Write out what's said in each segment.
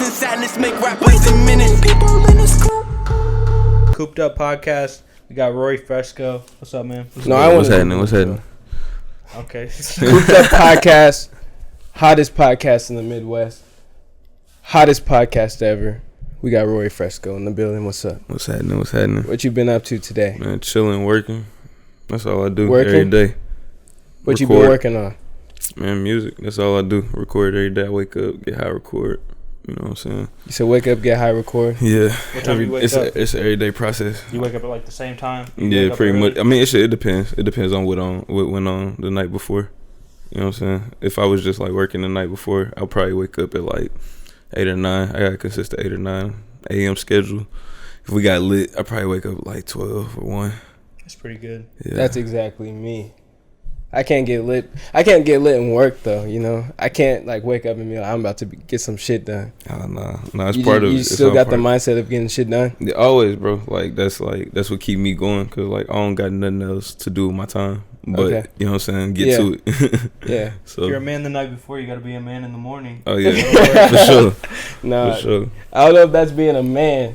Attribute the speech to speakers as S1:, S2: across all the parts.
S1: and sadness make rappers in minutes.
S2: Cooped Up Podcast. We got Rory Fresco. What's up, man?
S3: What's happening?
S2: Okay.
S3: Cooped Up Podcast. Hottest podcast in the Midwest. Hottest podcast ever. We got Rory Fresco in the building. What's up?
S4: What's happening?
S3: What you been up to today?
S4: Man, chilling, working. That's all I do
S3: Working?
S4: every day.
S3: What you been working on?
S4: Man, music. That's all I do. Record every day. I wake up, get high, record. You know what I'm saying?
S3: You said wake up, get high, record?
S4: Yeah.
S2: What time do you wake up?
S4: It's an everyday process.
S2: You wake up at like the same time?
S4: Yeah, pretty much. I mean, it depends. It depends on what went on the night before. You know what I'm saying? If I was just like working the night before, I'll probably wake up at like 8 or 9. I got a consistent 8 or 9 a.m. schedule. If we got lit, I probably wake up like 12 or 1.
S2: That's pretty good.
S4: Yeah.
S3: That's exactly me. I can't get lit. I can't get lit and work though. You know, I can't like wake up and be like, I'm about to get some shit done.
S4: No, it's
S3: You
S4: part of it.
S3: You still got the mindset of getting shit done.
S4: Yeah, always, bro. That's what keep me going. Cause like I don't got nothing else to do with my time. But
S3: Okay.
S4: you know what I'm saying? Get to it.
S3: Yeah.
S4: So
S2: If you're a man the night before, you got to be a man in the morning.
S4: oh yeah, for sure.
S3: Nah,
S4: For sure.
S3: I don't know if that's being a man.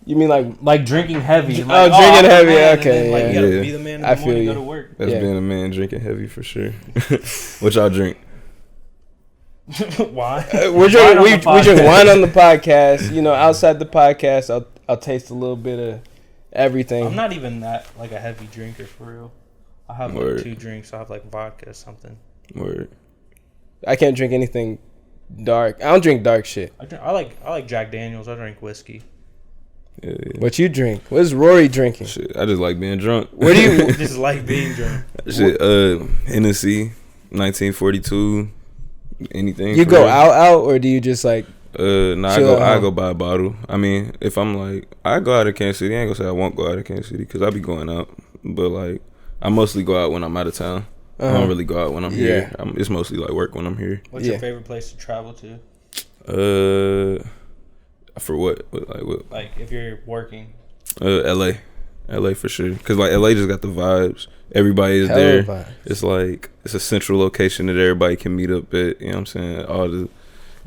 S3: You mean like
S2: drinking heavy.
S3: Oh,
S2: Like,
S3: drinking
S2: I'm a
S3: heavy,
S2: man, and
S3: okay,
S2: then, like,
S3: yeah.
S2: you got to
S4: Yeah.
S2: be the man in
S3: I
S2: the
S3: feel
S2: morning,
S3: you.
S2: go to work.
S4: That's
S3: Yeah.
S4: being a man drinking heavy for sure. What y'all drink?
S2: Why?
S3: we drink
S2: Wine on the
S3: wine
S2: podcast.
S3: on the podcast. You know, outside the podcast, I'll taste a little bit of everything.
S2: I'm not even that like a heavy drinker for real. I have
S4: Word.
S2: like 2 drinks. I have like vodka or something.
S4: Word.
S3: I can't drink anything dark. I don't drink dark shit.
S2: I like Jack Daniels. I drink whiskey.
S4: Yeah.
S3: What you drink? What is Rory drinking?
S4: Shit, I just like being drunk.
S3: What do you?
S2: Just like being drunk.
S4: Shit, Hennessy, 1942, anything.
S3: You
S4: for
S3: go
S4: real.
S3: out, or do you just like?
S4: No, I
S3: Chill
S4: go.
S3: at
S4: I
S3: home.
S4: go buy a bottle. I mean, if I'm like, I go out of Kansas City. I ain't gonna say I won't go out of Kansas City because I be going out. But like, I mostly go out when I'm out of town. I don't really go out when I'm here. It's mostly like work when I'm here.
S2: What's your favorite place to travel to?
S4: For what? What?
S2: Like if you're working.
S4: LA for sure. Cause like LA just got the vibes. Everybody is
S3: Hella
S4: there.
S3: vibes.
S4: It's like it's a central location that everybody can meet up at. You know what I'm saying?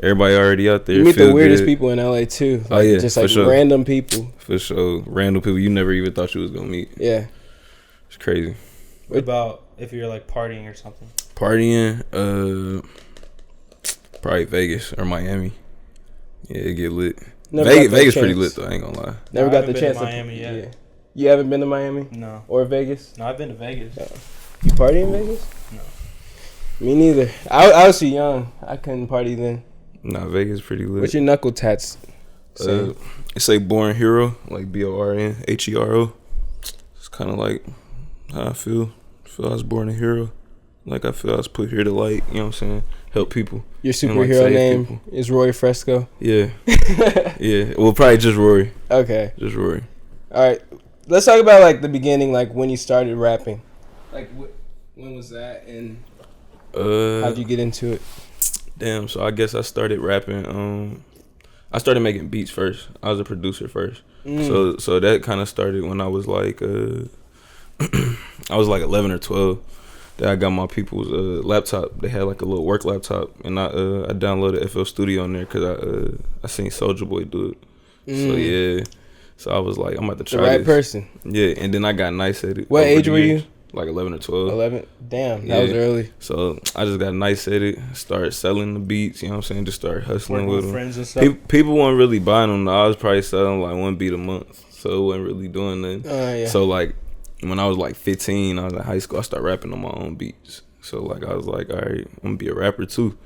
S4: Everybody already out there.
S3: You meet the
S4: feel
S3: weirdest
S4: good.
S3: people in LA too. Like,
S4: Oh, yeah,
S3: just
S4: for
S3: like
S4: sure.
S3: random people.
S4: For sure. Random people you never even thought you was gonna meet.
S3: Yeah.
S4: It's crazy.
S2: What about if you're like partying or something?
S4: Partying, probably Vegas or Miami. Yeah, it get lit.
S3: Never got that
S4: Vegas pretty
S3: chance.
S4: lit though. I ain't gonna lie.
S3: Never
S2: I
S3: got the
S2: haven't been
S3: chance
S2: to Miami yet.
S3: Yeah. You haven't been to Miami
S2: No.
S3: or Vegas?
S2: No, I've been to Vegas.
S3: You party in Vegas?
S2: No.
S3: Me neither. I was too young. I couldn't party then.
S4: Nah, Vegas pretty lit.
S3: What's your knuckle tats? say?
S4: It say Born Hero, like BORNHERO. It's kind of like how I feel. I feel I was born a hero. Like I feel I was put here to like, you know what I'm saying, help people.
S3: Your
S4: and, like,
S3: superhero
S4: save
S3: name
S4: people.
S3: is Rory Fresco.
S4: Yeah. Yeah. Well, probably just Rory.
S3: Okay.
S4: Just Rory.
S3: All right. Let's talk about like the beginning, like when you started rapping. Like when was that, and how'd you get into it?
S4: Damn. So I guess I started rapping. I started making beats first. I was a producer first. So that kind of started when I was like I was like 11 or 12. That I got my people's laptop. They had like a little work laptop, and I downloaded FL Studio on there because I seen Soulja Boy do it. So yeah, so I was like, I'm about to try
S3: The right
S4: this.
S3: person.
S4: Yeah, and then I got nice at it.
S3: What
S4: over
S3: age
S4: the
S3: were
S4: years.
S3: you?
S4: Like 11 or 12.
S3: 11. Damn, that was
S4: Yeah.
S3: early.
S4: So I just got nice at it. Started selling the beats. You know what I'm saying? Just started hustling
S2: Working
S4: with
S2: with
S4: them.
S2: friends and stuff.
S4: People weren't really buying them. I was probably selling like 1 beat a month, so it wasn't really doing nothing.
S3: Yeah.
S4: So like when I was like 15, I was in high school. I started rapping on my own beats. So like I was like, all right, I'm gonna be a rapper too.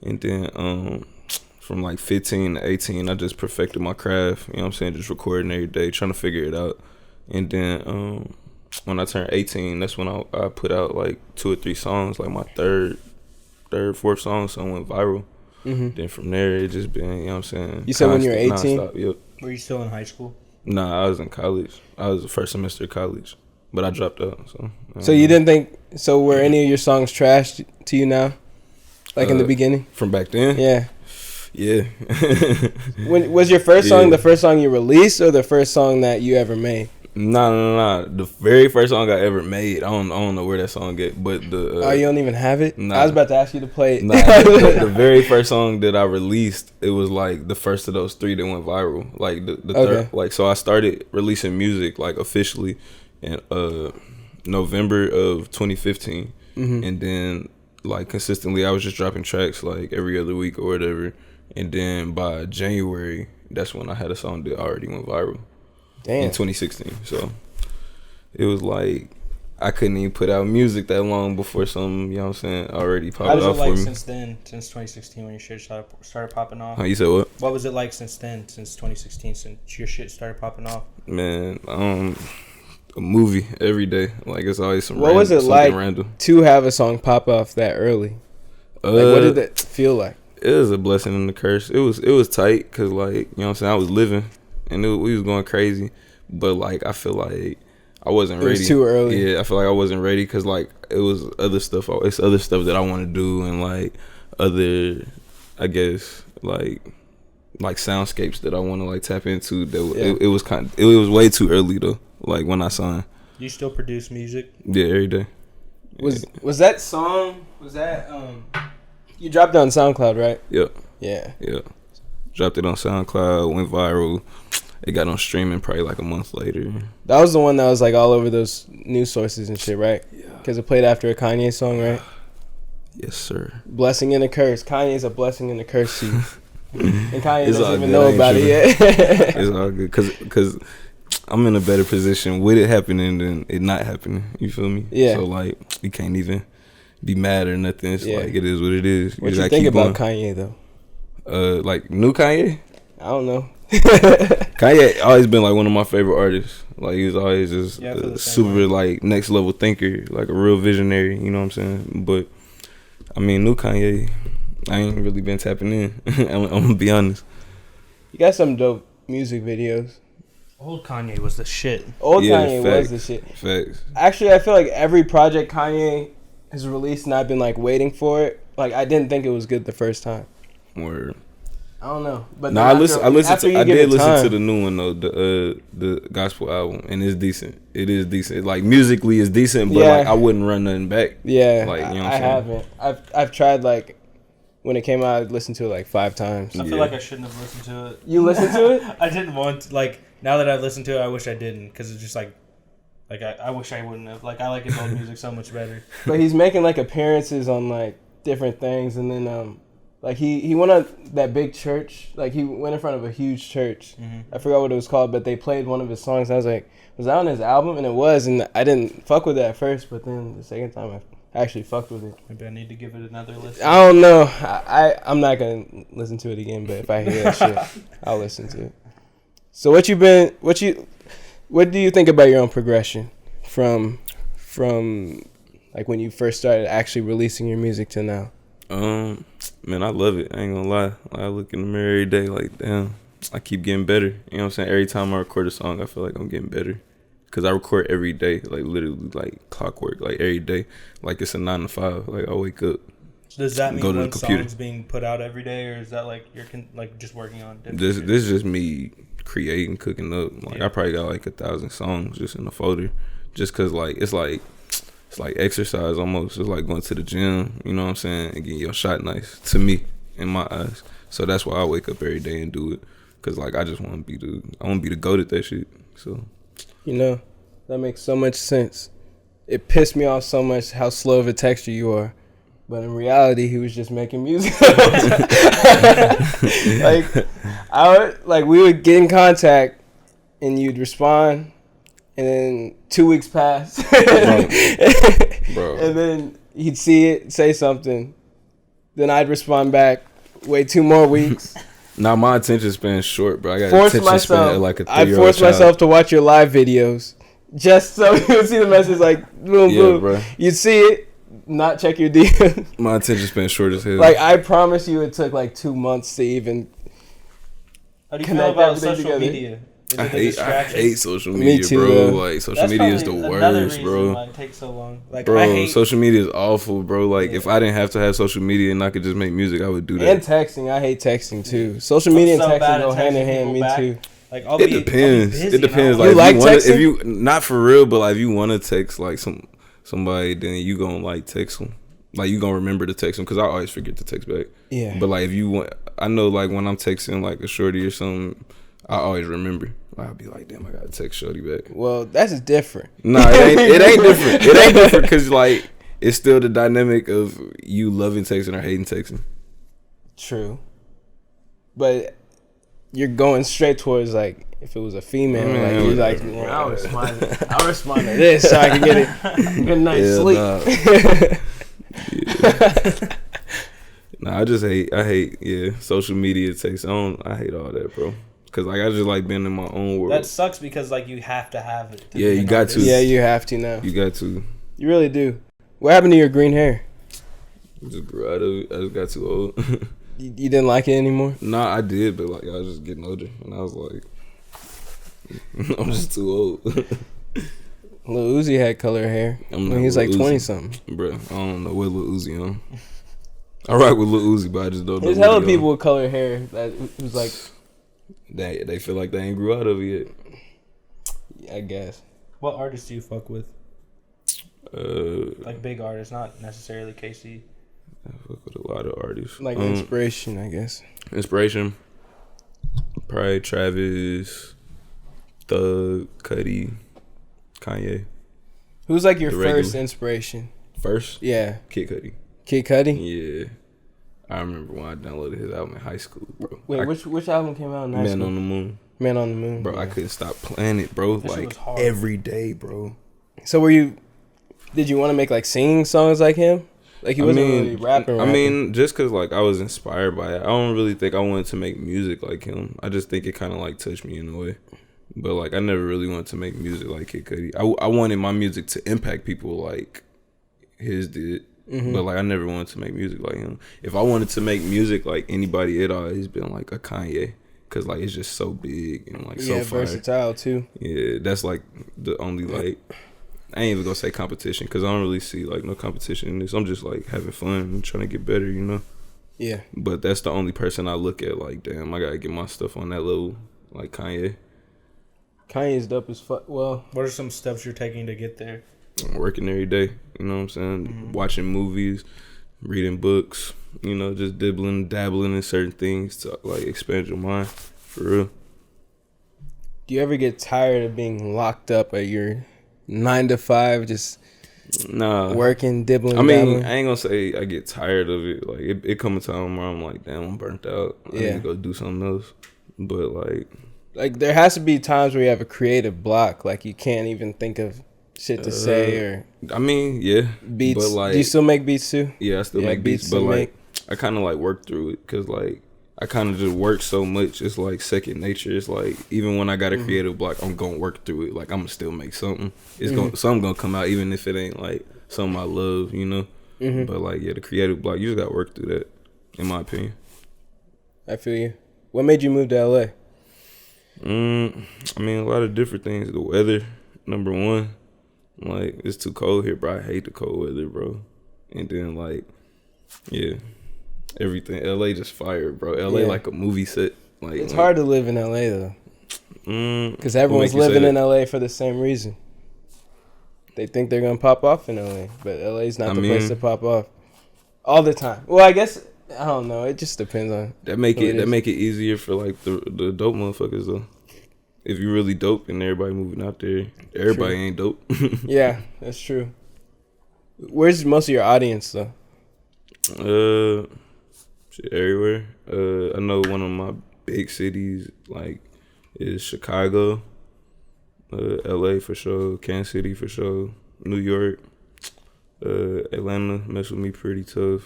S4: And then from like 15 to 18, I just perfected my craft. You know what I'm saying? Just recording every day, trying to figure it out. And then when I turned 18, that's when I put out like 2 or 3 songs, like my third, fourth song, so it went viral. Then from there, it just been, you know what I'm saying?
S3: You said when you were 18?
S4: nonstop, yep.
S2: Were you still in high school?
S4: Nah, I was in college. I was the first semester of college, but I dropped out.
S3: So you didn't think? So were any of your songs trashed to you now? Like in the beginning?
S4: From back then?
S3: Yeah.
S4: Yeah.
S3: When was your first song
S4: Yeah.
S3: the first song you released, or the first song that you ever made?
S4: Nah. The very first song I ever made, I don't know where that song get, but the
S3: Oh, you don't even have it?
S4: Nah.
S3: I was about to ask you to play it.
S4: Nah, the very first song that I released, it was like the first of those 3 that went viral. Like the third, like, so I started releasing music like officially in November of 2015, and then like consistently I was just dropping tracks like every other week or whatever, and then by January, that's when I had a song that already went viral.
S3: Damn.
S4: In 2016. So it was like I couldn't even put out music that long before something, you know what I'm saying, already popped
S2: How was
S4: off
S2: it like
S4: for me.
S2: since then, since 2016 when your shit started popping off?
S4: Huh, you said what?
S2: What was it like since then, since 2016, since your shit started popping off?
S4: Man, a movie every day. Like it's always some
S3: What was it like
S4: random.
S3: to have a song pop off that early? Like, what did that feel like?
S4: It was a blessing and a curse. It was tight because, like, you know what I'm saying, I was living and we was going crazy, but like I feel like I wasn't ready.
S3: It was too early.
S4: Yeah, I feel like I wasn't ready because like it was other stuff. It's other stuff that I want to do and like other, I guess, like soundscapes that I want to like tap into. That it was way too early though. Like when I signed.
S2: You still produce music?
S4: Yeah, every day.
S3: Was that song? Was that you dropped it on SoundCloud, right?
S4: Yep.
S3: Yeah.
S4: Yeah. Dropped it on SoundCloud, went viral. It got on streaming probably like a month later.
S3: That was the one that was like all over those news sources and shit, right? Yeah. Because it played after a Kanye song, right?
S4: Yes, sir.
S3: Blessing and a curse. Kanye's a blessing and a curse to you. And Kanye
S4: It's
S3: doesn't
S4: all
S3: even
S4: good,
S3: know
S4: I ain't
S3: about it yet.
S4: It's all good because I'm in a better position with it happening than it not happening. You feel me?
S3: Yeah.
S4: So like you can't even be mad or nothing. It's like it is what it is.
S3: What you think about Kanye though?
S4: Like new Kanye?
S3: I don't know.
S4: Kanye always been like one of my favorite artists. Like he was always just a super like next level thinker, like a real visionary. You know what I'm saying? But I mean, new Kanye, I ain't really been tapping in. I'm gonna be honest.
S3: You got some dope music videos.
S2: Old Kanye was the shit.
S3: Kanye
S4: facts,
S3: was the shit.
S4: Facts.
S3: Actually, I feel like every project Kanye has released and I've been like waiting for it. Like I didn't think it was good the first time.
S4: Word.
S3: I don't know, but
S4: no, I did listen to the new one though, the gospel album, and it's decent. It is decent. Like musically, it's decent, but like I wouldn't run nothing back.
S3: Yeah,
S4: like you know what
S3: I
S4: I'm saying?
S3: haven't. I've tried like when it came out, I listened to it like 5 times.
S2: I feel like I shouldn't have listened to it.
S3: You listened to it?
S2: I didn't want to, like now that I've listened to it, I wish I didn't because it's just like I wish I wouldn't have. Like I like his old music so much better.
S3: But he's making like appearances on like different things, and then like he went on that big church. Like he went in front of a huge church. Mm-hmm. I forgot what it was called, but they played one of his songs. And I was like, was that on his album? And it was, and I didn't fuck with it at first, but then the second time I actually fucked with it.
S2: Maybe I need to give it another listen.
S3: I don't know. I'm not gonna listen to it again, but if I hear that shit, I'll listen to it. So what do you think about your own progression from like when you first started actually releasing your music to now?
S4: Man, I love it. I ain't gonna lie. Like, I look in the mirror every day like, damn, I keep getting better. You know what I'm saying? Every time I record a song, I feel like I'm getting better. Because I record every day, like literally like clockwork, like every day. Like it's a 9 to 5. Like I wake up.
S2: So does that mean one song's being put out every day, or is that like you're like just working on different
S4: This is just me creating, cooking up. Like I probably got like 1,000 songs just in the folder. Just because like it's like exercise almost. It's like going to the gym, you know what I'm saying, and getting your shot nice, to me, in my eyes. So that's why I wake up every day and do it. Because, like, I just want to be the GOAT at that shit. So,
S3: you know, that makes so much sense. It pissed me off so much how slow of a texter you are. But in reality, he was just making music. We would get in contact, and you'd respond, and then 2 weeks pass. Bro. And then he'd see it, say something. Then I'd respond back, wait 2 more weeks.
S4: Now my attention span's short, bro. I got attention span at like a 3-year-old
S3: I'd force myself to watch your live videos. Just so you would see the message like, boom, boom. Bro. You'd see it, not check your DM.
S4: My attention span short as hell.
S3: Like, I promise you it took like 2 months to even
S2: How do you feel about social media?
S4: I hate social media,
S3: too,
S4: bro. Like, social media is the worst, bro.
S2: Why it takes so long. Like,
S4: bro, social media is awful, bro. Like, if I didn't have to have social media and I could just make music, I would do that.
S3: And texting. I hate texting, too. Social media and texting go hand in hand. Me, too.
S2: Like
S4: It depends. It depends. Like,
S3: You like texting?
S4: if you not for real, but like if you want to text like somebody, then you gonna like text them. Like you gonna remember to text them because I always forget to text back.
S3: Yeah.
S4: But like if you want, I know like when I'm texting like a shorty or something, I always remember. I'll be like, damn, I gotta text shorty back.
S3: Well, that's different.
S4: Nah, it ain't different. It ain't different because like it's still the dynamic of you loving texting or hating texting.
S3: True. But you're going straight towards like if it was a female, like you're like, well, I'll respond to this so I can get a good night's sleep.
S4: Nah, I hate social media takes on. I hate all that, bro. Cause like I just like being in my own world.
S2: That sucks because like you have to have it.
S4: Yeah, you got to.
S3: Yeah, you have to now.
S4: You got to.
S3: You really do. What happened to your green hair?
S4: I just grew out of it. I just got too old.
S3: You didn't like it anymore?
S4: Nah, I did, but like I was just getting older, and I was like, I'm just too old.
S3: Lil Uzi had color hair when he was like 20 something.
S4: Bro, I don't know what Lil Uzi on. I rock with Lil Uzi, but I just don't know.
S3: There's hella people with color hair that was like,
S4: they feel like they ain't grew out of it yet.
S3: I guess.
S2: What artists do you fuck with? Like big artists, not necessarily KC.
S4: I fuck with a lot of artists.
S3: Like inspiration, I guess.
S4: Inspiration. Probably Travis, Thug, Cudi, Kanye.
S3: Who's like your
S4: The
S3: first
S4: regular.
S3: inspiration?
S4: First?
S3: Yeah.
S4: Kid Cudi.
S3: Kid Cudi?
S4: Yeah. I remember when I downloaded his album in high school, bro.
S3: Wait, which album came out in high
S4: Man
S3: school?
S4: on the Moon.
S3: Man on the Moon.
S4: Bro,
S3: yeah.
S4: I couldn't stop playing it, bro.
S2: That shit
S4: Like
S2: was hard.
S4: every day, bro.
S3: So did you want to make like singing songs like him? Like he wasn't really rapping.
S4: I mean, just cause like I was inspired by it. I don't really think I wanted to make music like him. I just think it kind of like touched me in a way. But like I never really wanted to make music like Kid Cudi. I wanted my music to impact people like his did. Mm-hmm. But like I never wanted to make music like him. If I wanted to make music like anybody, it always been like a Kanye. Cause like it's just so big and like so fire.
S3: Versatile too.
S4: Yeah, that's like the only like I ain't even gonna say competition because I don't really see like no competition in this. I'm just like having fun and trying to get better, you know.
S3: Yeah.
S4: But that's the only person I look at like, damn, I gotta get my stuff on that level, like Kanye.
S3: Kanye's dope as fuck. Well,
S2: What are some steps you're taking to get there?
S4: I'm working every day, you know what I'm saying?
S2: Mm-hmm.
S4: Watching movies, reading books, you know, just dabbling in certain things to like expand your mind, for real.
S3: do you ever get tired of being locked up at your 9 to 5, just
S4: Nah,
S3: working, dibbling?
S4: I mean,
S3: dabbling?
S4: I ain't gonna say I get tired of it. Like it come a time where I'm like, damn, I'm burnt out. I need to go do something else. But
S3: like there has to be times where you have a creative block, like you can't even think of shit to say or
S4: I mean, yeah,
S3: beats.
S4: But like,
S3: do you still make beats too?
S4: yeah, I still make beats, but like, I kind of like work through it because like I kind of just work so much. It's like second nature. It's like even when I got a creative block, I'm gonna work through it. Like I'm gonna still make something. It's something gonna come out even if it ain't like something I love, you know. But like yeah, the creative block, you just gotta work through that, in my opinion.
S3: I feel you. What made you move to LA?
S4: I mean, a lot of different things. The weather, number one. Like, it's too cold here, bro. I hate the cold weather, bro. And then, like, yeah, everything. LA just fire, bro. LA like a movie set. Like
S3: It's hard to live in LA, though. Because everyone's
S4: what make you
S3: living
S4: say
S3: in
S4: that?
S3: LA for the same reason. They think they're going to pop off in LA, but LA's not the place to pop off all the time. Well, I guess, I don't know. It just depends on.
S4: That make it easier for, like, the dope motherfuckers, though. If you really dope and everybody moving out there, everybody ain't dope.
S3: Yeah, that's true. Where's most of your audience, though?
S4: Shit, everywhere. I know one of my big cities, like, is Chicago, LA for sure, Kansas City for sure, New York, Atlanta mess with me pretty tough.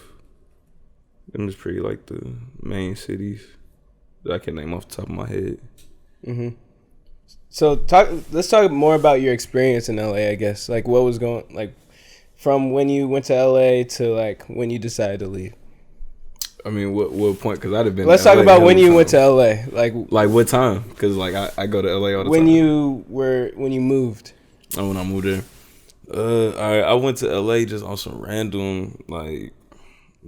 S4: Them is pretty like the main cities that I can name off the top of my head.
S3: So let's talk more about your experience in LA, I guess. Like what was going, like from when you went to LA to like when you decided to leave.
S4: I mean, what point? Because I'd have been.
S3: Let's
S4: to LA
S3: talk about when you
S4: time.
S3: went to LA. Like
S4: what time? Because like I go to LA all the
S3: when
S4: time.
S3: when you moved.
S4: Oh, when I moved there. Alright, I went to LA just on some random like.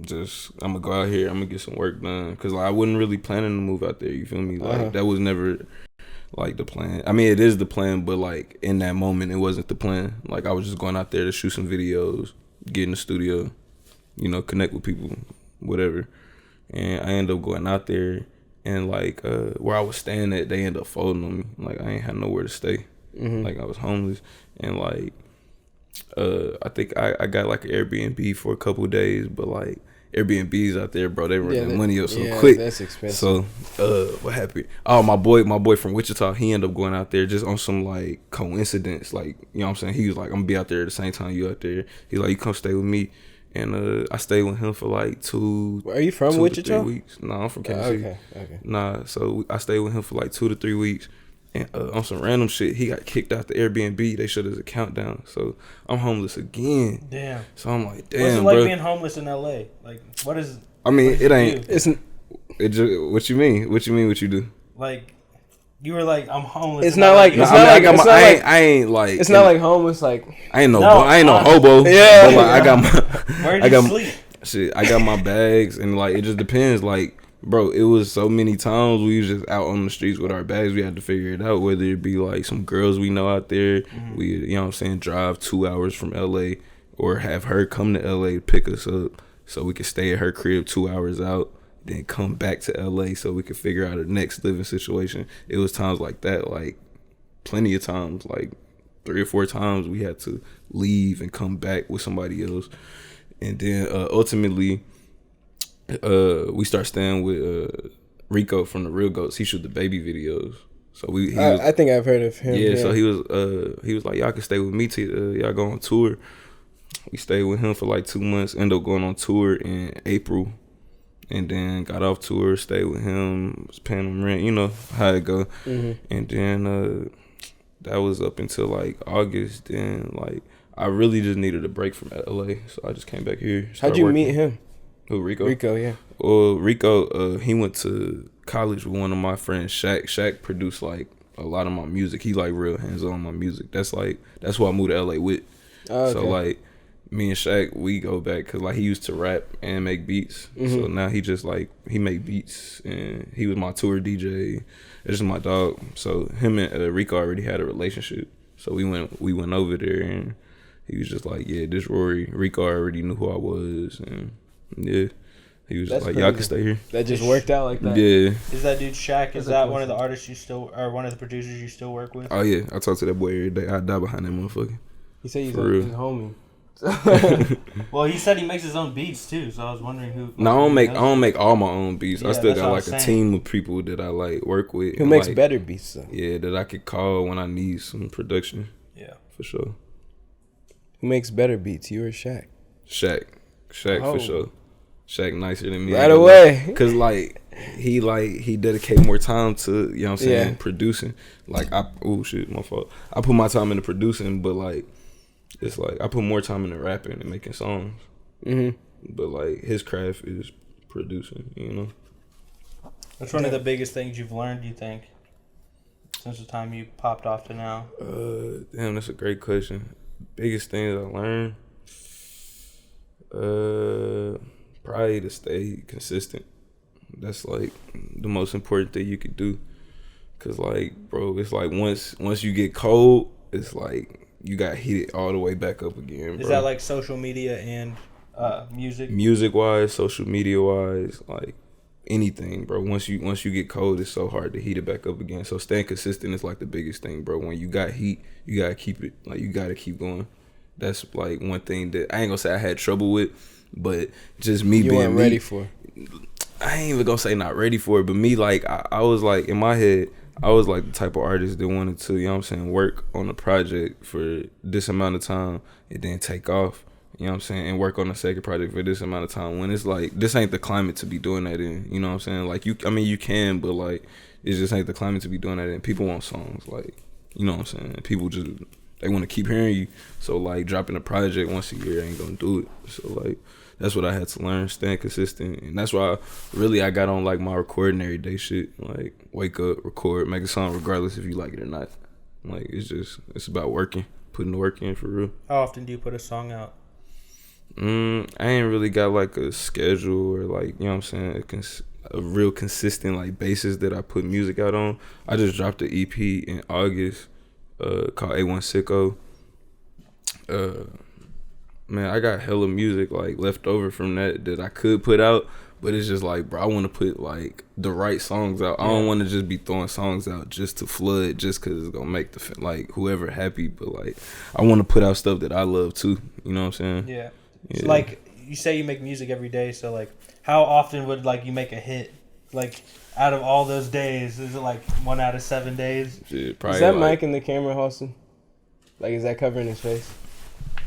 S4: Just I'm gonna go out here. I'm gonna get some work done because like, I wasn't really planning to move out there. You feel me? Like that was never like the plan. I mean, it is the plan, but like in that moment, it wasn't the plan. Like I was just going out there to shoot some videos, get in the studio, you know, connect with people, whatever. And I ended up going out there, and like where I was staying at, they ended up folding on me. Like I ain't had nowhere to stay. Like I was homeless, and like I think I got like an Airbnb for a couple of days, but like Airbnbs out there, bro, they run their money up so quick.
S3: That's expensive.
S4: So what happened? Oh, my boy from Wichita, he ended up going out there just on some like coincidence. Like, you know what I'm saying? He was like, I'm gonna be out there at the same time you out there. He's like, you come stay with me. And I stayed with him for like
S3: Are you from Wichita?
S4: 3 weeks. No, I'm from Kansas City.
S3: Okay.
S4: Nah, so I stayed with him for like 2 to 3 weeks. And on some random shit, he got kicked out the Airbnb. They shut his account down. So I'm homeless again.
S2: Damn.
S4: So I'm like, damn,
S2: what's it
S4: bro.
S2: like being homeless in LA? Like, what is?
S4: I mean,
S2: what
S4: it
S2: do you
S4: ain't.
S2: do?
S4: It just, what you mean? What you mean? What you do?
S2: Like, you were like, I'm homeless.
S3: It's not like it's not like it's not like
S4: I ain't like.
S3: It's not like homeless. Like
S4: I ain't no
S2: honestly.
S4: hobo.
S3: Yeah.
S4: But like, I got my.
S2: Where
S4: I
S2: did you
S4: got
S2: sleep?
S4: shit. I got my bags, and like it just depends. Like, bro, it was so many times we was just out on the streets with our bags. We had to figure it out. Whether it be like some girls we know out there, we, you know what I'm saying, drive 2 hours from LA, or have her come to LA to pick us up so we could stay at her crib 2 hours out, then come back to LA so we could figure out a next living situation. It was times like that, like plenty of times, like 3 or 4 times we had to leave and come back with somebody else. And then ultimately we start staying with Rico from the Real Goats. He shoot the baby videos. So
S3: I think I've heard of him.
S4: Yeah, so he was like, y'all can stay with me till y'all go on tour. We stayed with him for like 2 months, ended up going on tour in April, and then got off tour, stayed with him, was paying him rent, you know how it go. And then that was up until like August. Then like I really just needed a break from LA, so I just came back here.
S3: How'd you meet him?
S4: Who, Rico?
S3: Rico, yeah.
S4: Well, Rico, he went to college with one of my friends, Shaq. Shaq produced like a lot of my music. He like real hands on my music. That's who I moved to LA with.
S3: Oh, okay.
S4: So like me and Shaq, we go back because like he used to rap and make beats. So now he just like he make beats, and he was my tour DJ. It's just my dog. So him and Rico already had a relationship. So we went over there, and he was just like, yeah, this Rory. Rico already knew who I was, and yeah, he was just like, y'all can stay here.
S3: That just worked out like that.
S4: Yeah.
S2: Is that dude Shaq? Is that one of the artists you still, or one of the producers you still work with?
S4: Oh yeah, I talk to that boy every day. I die behind that motherfucker.
S3: He said he's
S4: For
S3: a
S4: real.
S3: his homie.
S2: Well, he said he makes his own beats too, so I was wondering who.
S4: No, I don't make all my own beats.
S2: Yeah,
S4: I still
S2: that's
S4: got
S2: what
S4: like
S2: I'm
S4: a
S2: saying.
S4: team of people that I like work with.
S3: Who
S4: and,
S3: makes
S4: like,
S3: better beats though?
S4: Yeah, that I could call when I need some production.
S2: Yeah.
S4: For sure.
S3: Who makes better beats, you or Shaq?
S4: Shaq
S3: Oh.
S4: for sure. Shaq nicer than me.
S3: Right away.
S4: Cause like he dedicate more time to, you know what I'm saying,
S3: Yeah.
S4: producing. Like oh shit, my fault. I put my time into producing, but like it's like I put more time into rapping and making songs. But like his craft is producing, you know.
S2: What's one of the biggest things you've learned, do you think, since the time you popped off to now?
S4: Damn, that's a great question. Biggest things I learned, probably to stay consistent. That's like the most important thing you could do. Cause like, bro, it's like once you get cold, it's like you got hit all the way back up again, bro.
S2: Is that like social media and music?
S4: Music wise, social media wise, like anything, bro. Once you get cold, it's so hard to heat it back up again. So staying consistent is like the biggest thing, bro. When you got heat, you gotta keep it. Like you gotta keep going. That's like one thing that I ain't gonna say I had trouble with, but just me
S3: You
S4: being
S3: weren't
S4: me,
S3: ready for.
S4: I ain't even gonna say not ready for it, but me, like I was like in my head, I was like the type of artist that wanted to, you know what I'm saying, work on a project for this amount of time and then take off, you know what I'm saying, and work on a second project for this amount of time. When it's like this ain't the climate to be doing that in, you know what I'm saying? Like you can, but like it just ain't the climate to be doing that in. People want songs, like, you know what I'm saying? People just they want to keep hearing you. So like dropping a project once a year ain't gonna do it. So like that's what I had to learn, staying consistent. And that's why I got on like my recording every day shit. Like wake up, record, make a song regardless if you like it or not. Like it's about working, putting the work in for real.
S2: How often do you put a song out?
S4: I ain't really got like a schedule or like, you know what I'm saying, a real consistent like basis that I put music out on. I just dropped an EP in August called A1 Sicko. Man, I got hella music like left over from that I could put out, but it's just like, bro, I want to put like the right songs out. I don't want to just be throwing songs out just to flood, just because it's gonna make the like whoever happy. But like, I want to put out stuff that I love too. You know what I'm saying?
S2: Yeah. So like you say, you make music every day. So like, how often would like you make a hit? Like out of all those days, is it like 1 out of 7 days?
S4: Shit, probably
S3: Is that
S4: like,
S3: mic in the camera, Halston? Like, is that covering his face?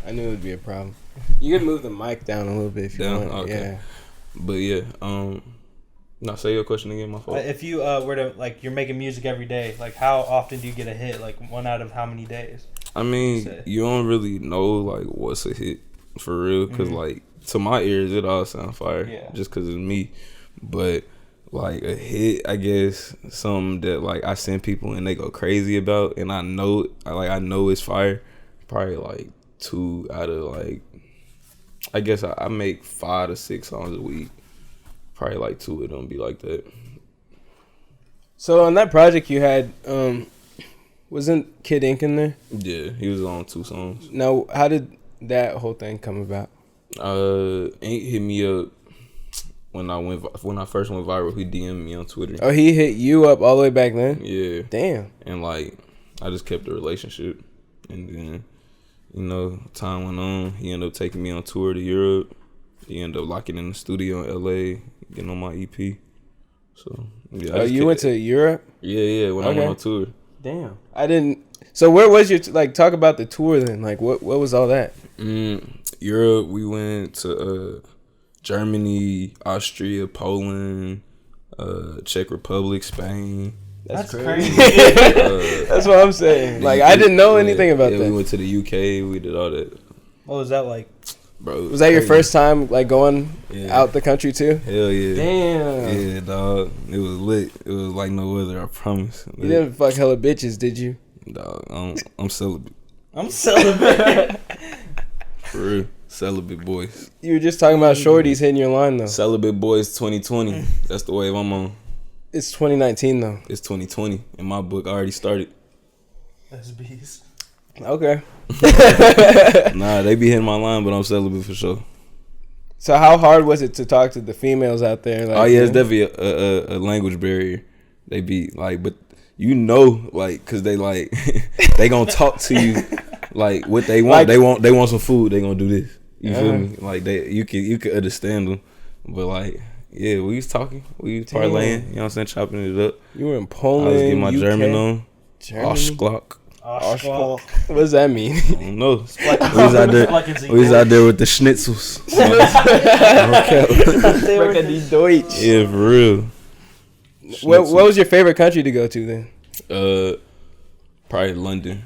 S3: I knew it would be a problem. You could move the mic down a little bit if you want.
S4: Okay.
S3: Yeah.
S4: But yeah, now say your question again, my fault.
S2: If you were to like, you're making music every day. Like, how often do you get a hit? Like 1 out of how many days?
S4: I mean, you don't really know like what's a hit for real, because like to my ears it all sound fire.
S2: Yeah.
S4: Just because it's me. But like a hit, I guess something that like I send people and they go crazy about, and I know it's fire. Probably like 2 out of like, I guess I make 5 to 6 songs a week. Probably like 2 of them be like that.
S3: So on that project you had, wasn't Kid Ink in there?
S4: Yeah, he was on 2 songs.
S3: Now, how did that whole thing come about?
S4: Ink hit me up when I first went viral. He DM'd me on Twitter.
S3: Oh, he hit you up all the way back then?
S4: Yeah.
S3: Damn.
S4: And like, I just kept the relationship, and then, you know, time went on. He ended up taking me on tour to Europe. He ended up locking in the studio in LA, getting on my EP. So yeah.
S3: Oh, you went to Europe?
S4: Yeah. When I went on tour.
S3: Damn. I didn't. So where was your like? Talk about the tour then. Like, what was all that?
S4: Europe. We went to Germany, Austria, Poland, Czech Republic, Spain.
S2: That's crazy.
S3: That's what I'm saying. Like, I didn't know anything about that.
S4: We went to the UK. We did all that.
S2: What was that like?
S4: Bro,
S3: was that your first time like going out the country too?
S4: Hell yeah.
S3: Damn.
S4: Yeah, dog. It was lit. It was like no other, I promise. Lit.
S3: You didn't fuck hella bitches, did you?
S4: Dog, I'm celibate.
S2: I'm celibate.
S4: For real. Celibate boys.
S3: You were just talking about shorties hitting your line though.
S4: Celibate boys 2020. That's the wave I'm on.
S3: It's 2019 though.
S4: It's 2020. In my book, I already started.
S2: That's beast.
S3: Okay.
S4: Nah, they be hitting my line, but I'm celibate for sure.
S3: So how hard was it to talk to the females out there? Like,
S4: oh yeah, it's definitely a language barrier. They be like, but you know, like, cause they like, they gonna talk to you like what they want. Like, they want some food. They gonna do this. You feel me? Like you can understand them, but like, yeah, we was talking, we was parlaying. You know what I'm saying? Chopping it up.
S3: You were in Poland.
S4: I was getting my
S3: UK,
S4: German on.
S3: Germany.
S4: Oshklok.
S3: What does that mean?
S4: I don't know. We was out there with the schnitzels.
S3: Sprechen die Deutsch.
S4: Yeah, for real.
S3: What was your favorite country to go to then?
S4: Probably London.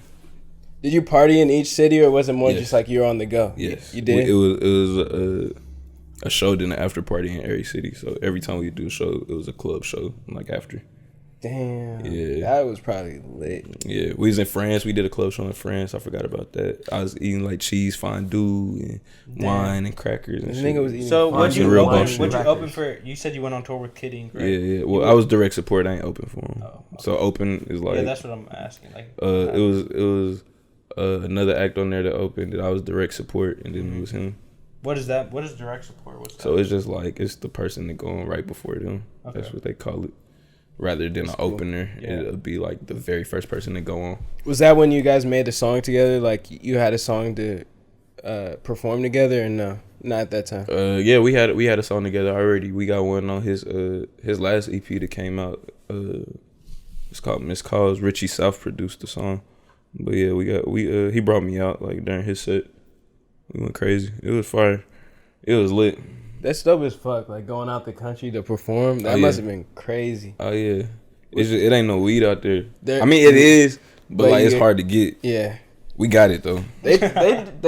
S3: Did you party in each city, or was it more just like you're on the go?
S4: Yes,
S3: you did.
S4: It was a show, then an after party in every city. So every time we do a show, it was a club show, like after.
S3: Damn.
S4: Yeah.
S3: That was probably lit.
S4: Yeah. We was in France. We did a club show in France. I forgot about that. I was eating like cheese fondue and wine and crackers and shit.
S3: Was eating
S2: so what you open for? You said you went on tour with Kid Ink, right?
S4: Yeah. Well, I was direct support. I ain't open for him. Oh, okay. So open is like.
S2: Yeah, that's what I'm asking. Like.
S4: It was another act on there that opened that I was direct support, and then it was him.
S2: What is that? What is direct support? What's that?
S4: So it's just like it's the person that going right before them. Okay. That's what they call it. Rather than an opener, it'll be like the very first person to go on.
S3: Was that when you guys made a song together? Like you had a song to perform together, and no, not at that time.
S4: Yeah, we had a song together already. We got one on his last EP that came out. It's called Miss Calls. Richie South produced the song, but yeah, he brought me out like during his set. We went crazy. It was fire. It was lit.
S3: That's dope as fuck. Like going out the country to perform. That must have been crazy.
S4: Oh yeah, it ain't no weed out there. I mean it is, but like it's hard to get.
S3: Yeah,
S4: we got it though.
S3: They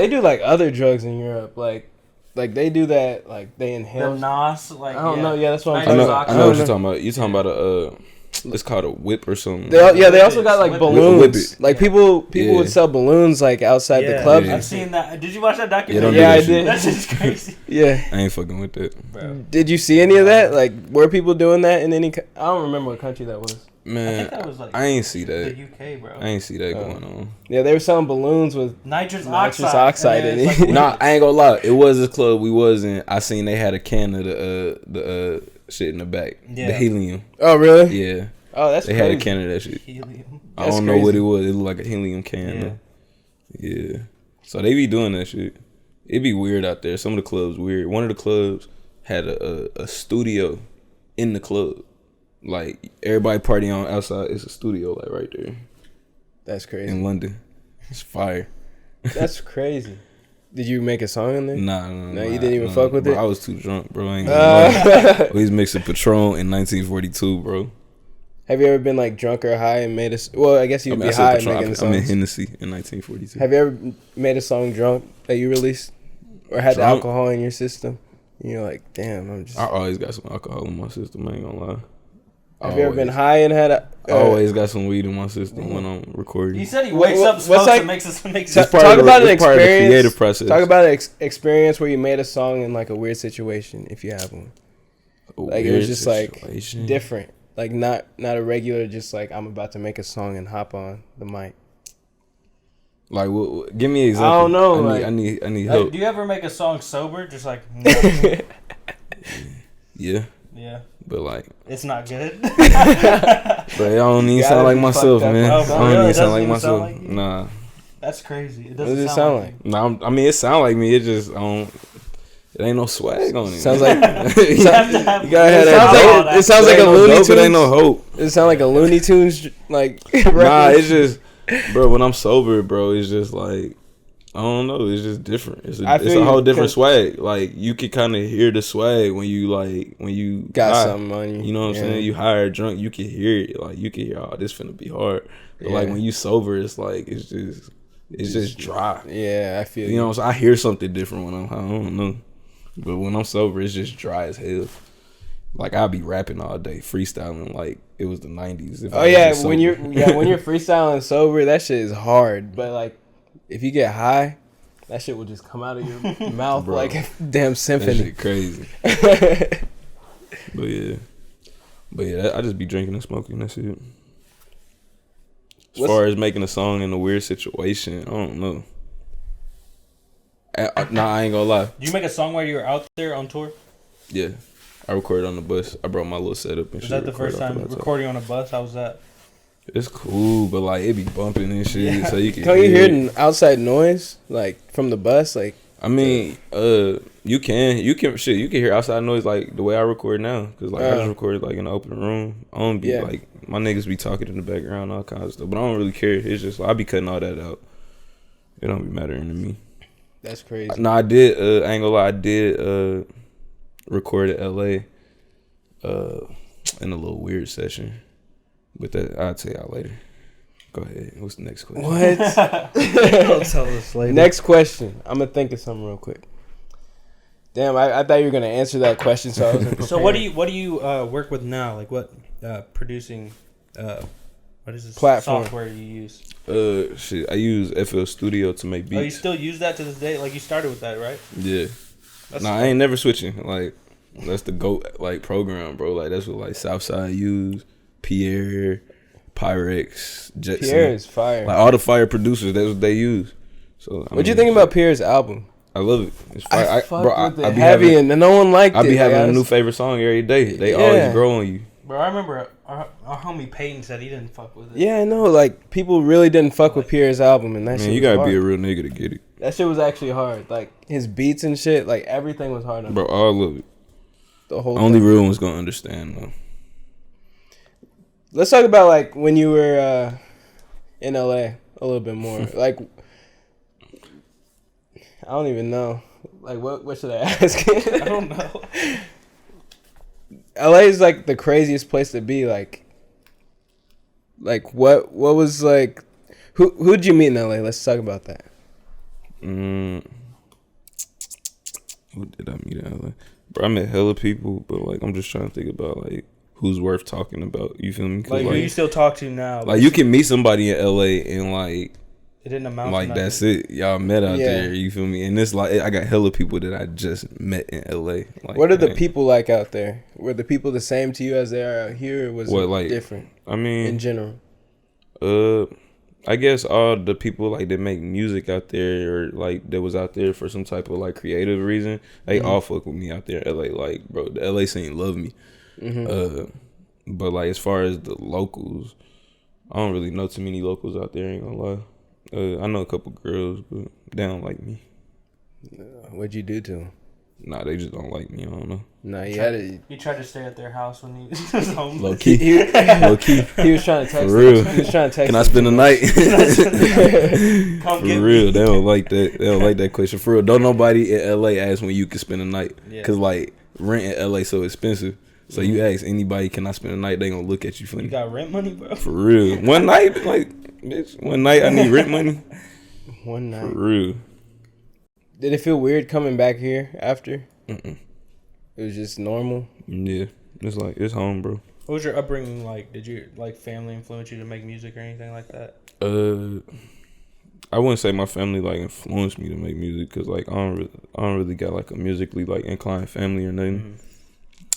S3: do like other drugs in Europe. Like they do that. Like they inhale.
S2: The Nos. Like
S3: I don't know. Yeah, that's what I'm
S4: talking
S3: talking
S4: about. I know what you're talking about. You're talking about It's called a whip or something.
S3: They also got like
S2: Whip it.
S3: balloons.
S4: Whip it.
S3: Like people
S4: Yeah.
S3: would sell balloons like outside the clubs.
S4: Yeah.
S2: I've seen that. Did you watch that documentary?
S4: don't do
S3: Yeah,
S4: that
S3: I
S4: shit.
S3: did.
S2: That shit's crazy.
S3: Yeah.
S4: I ain't fucking with that.
S2: Bro.
S3: Did you see any of that? Like, were people doing that in any? I don't remember what country that was.
S2: I
S4: Man,
S2: think that was like
S4: I ain't see
S2: the
S4: that.
S2: UK, bro.
S4: I ain't see that going on.
S3: Yeah, they were selling balloons with.
S2: Nitrous
S3: Nitrous
S2: oxide.
S3: oxide
S2: and
S3: in
S2: then
S3: it.
S2: it's like
S4: Nah, I ain't gonna lie. It was a club we was in. I seen they had a can of the shit in the back.
S2: Yeah.
S4: The helium.
S3: Oh really?
S4: Yeah.
S3: Oh, that's
S4: They
S3: crazy.
S4: had a can of that shit.
S2: helium.
S4: I
S3: That's
S4: don't know what
S3: crazy.
S4: it was. It looked like a helium can.
S2: Yeah.
S4: though. Yeah. So they be doing that shit. It be weird out there. Some of the clubs weird. One of the clubs had a studio in the club. Like everybody partying on outside. It's a studio like right there
S3: That's crazy.
S4: in London. It's fire.
S3: That's crazy. Did you make a song in there?
S4: Nah,
S3: you didn't even fuck with
S4: bro,
S3: it?
S4: I was too drunk, bro. I ain't gonna lie. We was mixing Patron in 1942, bro.
S3: Have you ever been like drunk or high and made a? Well, I guess you'd
S4: I
S3: be
S4: said
S3: high
S4: Patron.
S3: making the
S4: I'm in
S3: songs.
S4: Hennessy in 1942.
S3: Have you ever made a song drunk that you released, or had the
S4: Drunk?
S3: alcohol in your system? And you're like, damn, I'm just.
S4: I always got some alcohol in my system. I ain't gonna lie.
S3: Have you ever been
S4: Always.
S3: high and had a?
S4: I always got some weed in my system when I'm recording.
S2: He said he wakes up,
S3: What's
S2: smokes,
S3: like-
S2: and makes us makes
S3: Talk
S2: us.
S4: part of the-
S3: about an
S4: it's part of the
S3: experience.
S4: creative process.
S3: Talk about an experience where you made a song in like a weird situation, if you have one. Like it was
S4: Weird
S3: just like
S4: situation.
S3: different, like not a regular, just like I'm about to make a song and hop on the mic.
S4: Like, give me an example.
S3: I don't know,
S4: I need
S2: Like,
S4: help.
S2: do you ever make a song sober? Just like,
S4: Yeah,
S2: yeah,
S4: but like,
S2: it's not good.
S4: but I don't even
S3: You
S4: sound
S3: gotta
S4: like
S3: be
S4: myself,
S3: fucked up.
S4: man.
S2: Oh,
S4: I
S2: for
S4: don't
S2: real?
S4: even
S2: It
S4: sound
S2: doesn't
S4: like
S2: even sound
S4: myself.
S2: like you?
S4: Nah,
S2: That's crazy. It
S3: What
S2: doesn't
S3: does it
S2: sound
S3: sound
S2: like.
S3: like?
S4: nah. I mean, it sound like me. It just, I don't. It ain't no swag on it.
S3: Sounds like
S2: You have to have.
S4: You gotta have
S3: it
S4: that
S3: sounds
S4: dope.
S3: like it sounds like
S4: It
S3: a
S4: ain't no
S3: Looney
S4: dope,
S3: Tunes.
S4: It ain't no hope.
S3: It sound like a Looney Tunes like.
S4: Nah,
S3: reference.
S4: it's just, bro. When I'm sober, bro, it's just like, I don't know. It's just different. It's
S3: I
S4: it's
S3: feel
S4: a whole
S3: you,
S4: different
S3: 'cause-
S4: swag. Like you can kind of hear the swag when you
S3: got
S4: high.
S3: something on you.
S4: You know what I'm
S3: Yeah.
S4: saying? You high or drunk, you can hear it. Like you can hear, oh, this finna be hard. But like
S3: Yeah.
S4: when you sober, it's like it's just dry.
S3: Yeah, I feel
S4: You know what I'm saying? I hear something different when I'm high. I don't know. But when I'm sober, it's just dry as hell. Like I'll be rapping all day, freestyling like it was the 90s. if I
S3: Oh
S4: was
S3: yeah,
S4: just
S3: when
S4: sober.
S3: you're freestyling sober, that shit is hard. But like, if you get high, that shit will just come out of your mouth
S4: Bro.
S3: like a damn
S4: that
S3: symphony.
S4: shit crazy. But yeah, I just be drinking and smoking. That's it. As
S3: What's-
S4: far as making a song in a weird situation, I don't know. Nah, I ain't gonna lie.
S2: Do you make a song while you were out there on tour?
S4: Yeah, I recorded on the bus. I brought my little setup and
S2: Was
S4: shit.
S2: that the
S4: recorded
S2: first
S4: off
S2: time
S4: the laptop.
S2: recording on a bus? How was that?
S4: It's cool, but like it be bumping and shit,
S2: Yeah.
S4: so you can.
S3: Don't you hear an outside noise like from the bus? Like
S4: I mean, you can hear outside noise like the way I record now, cause like I just recorded like in the open room. I don't be
S3: Yeah.
S4: like my niggas be talking in the background, all kinds of stuff, but I don't really care. It's just like, I be cutting all that out. It don't be mattering to me.
S3: that's crazy.
S4: No, I did. I ain't gonna lie. I did record at LA, in a little weird session, but that I'll tell y'all later. Go ahead. What's the next question?
S3: What?
S2: Don't tell us later.
S3: Next question. I'm gonna think of something real quick. Damn, I thought you were gonna answer that question, so I wasn't
S2: So what
S3: prepared.
S2: do you work with now? Like what producing? What is this
S3: Platform.
S2: software you use?
S4: Shit. I use FL Studio to make beats.
S2: Oh, you still use that to this day? Like you started with that, right?
S4: Yeah.
S2: That's
S4: Nah, I ain't never switching. Like that's the GOAT like program, bro. Like that's what like Southside use, Pierre, Pyrex, Jetson.
S3: Pierre is fire.
S4: Like all the fire producers, that's what they use. So
S3: What'd you think about Pierre's album?
S4: I love it. It's fire.
S3: I fucked with it
S4: I be
S3: heavy,
S4: having,
S3: and no one liked it.
S4: I be having
S3: like,
S4: a new favorite song every day. They
S3: Yeah.
S4: always grow on you.
S2: Bro, I remember our homie Peyton said he didn't fuck with it.
S3: Yeah, I know. Like people really didn't fuck with Pierre's album, and that
S4: Man,
S3: shit
S4: you
S3: was
S4: gotta
S3: hard.
S4: be a real nigga to get it,
S3: That shit was actually hard. Like his beats and shit, like everything was hard. On
S4: bro. All of it.
S3: the whole.
S4: Only
S3: thing.
S4: real ones gonna understand though.
S3: Let's talk about like when you were in LA a little bit more. Like I don't even know. Like what should I ask?
S2: I don't know.
S3: LA is like the craziest place to be. Like what was like? Who'd you meet in LA? Let's talk about that.
S4: Who did I meet in LA? Bro, I met hella people, but like I'm just trying to think about like who's worth talking about. You feel me?
S2: Like, who you still talk to now?
S4: Like, you can meet somebody in LA and like
S2: it didn't amount
S4: like
S2: to
S4: that's it. Y'all met out there. You feel me? And it's like I got hella people that I just met in LA. Like,
S3: what are the people like out there? Were the people the same to you as they are out here, or was it like different?
S4: I mean,
S3: in general.
S4: I guess all the people like that make music out there, or like that was out there for some type of like creative reason, they all fuck with me out there in LA. Like, bro, the LA scene love me. But like as far as the locals, I don't really know too many locals out there. Ain't gonna lie. I know a couple girls, but they don't like me.
S3: What'd you do to them?
S4: Nah, they just don't like me. I don't know.
S3: Nah,
S2: he tried to stay at their house when he was home.
S4: Low key. Low key.
S3: He was trying to text.
S4: For real.
S3: He was trying to text.
S4: Can I spend the night?
S2: Come
S4: For
S2: get
S4: real,
S2: me.
S4: they don't like that. They don't like that question. For real, don't nobody in LA ask when you can spend a night, cause like rent in LA so expensive. So you ask anybody, can I spend a night? They gonna look at you funny.
S2: You got rent money, bro?
S4: For real. One night, like, bitch, one night I need rent money.
S3: One night.
S4: For real.
S3: Did it feel weird coming back here after?
S4: Mm-mm.
S3: It was just normal.
S4: Yeah, it's like it's home, bro.
S2: What was your upbringing like? Did your like family influence you to make music or anything like that?
S4: I wouldn't say my family like influenced me to make music, cause like I don't really got like a musically like inclined family or nothing.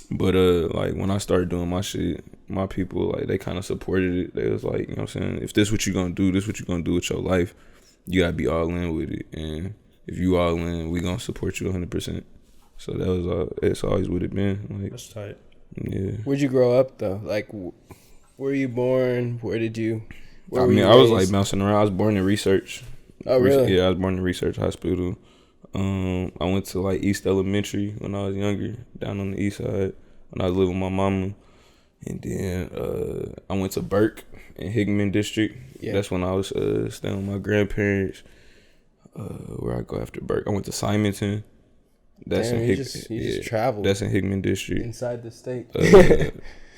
S4: But like when I started doing my shit, my people like they kind of supported it. They was like, you know what I'm saying, if this what you gonna do, this what you gonna do with your life, you gotta be all in with it. And if you all in, we gonna support you 100%. So that was it's always what it been. Like,
S2: that's tight.
S4: Yeah.
S3: Where'd you grow up though? Like, where were you born? Where did you?
S4: I mean, I was like bouncing around. I was born in Research.
S3: Oh really?
S4: Yeah, I was born in Research Hospital. I went to like East Elementary when I was younger, down on the east side when I was living with my mama. And then I went to Burke in Hickman District. Yeah. That's when I was staying with my grandparents. Where I go after Burke, I went to Simonton. That's
S3: Damn,
S4: in
S3: you just traveled.
S4: That's in Hickman District.
S3: Inside the state.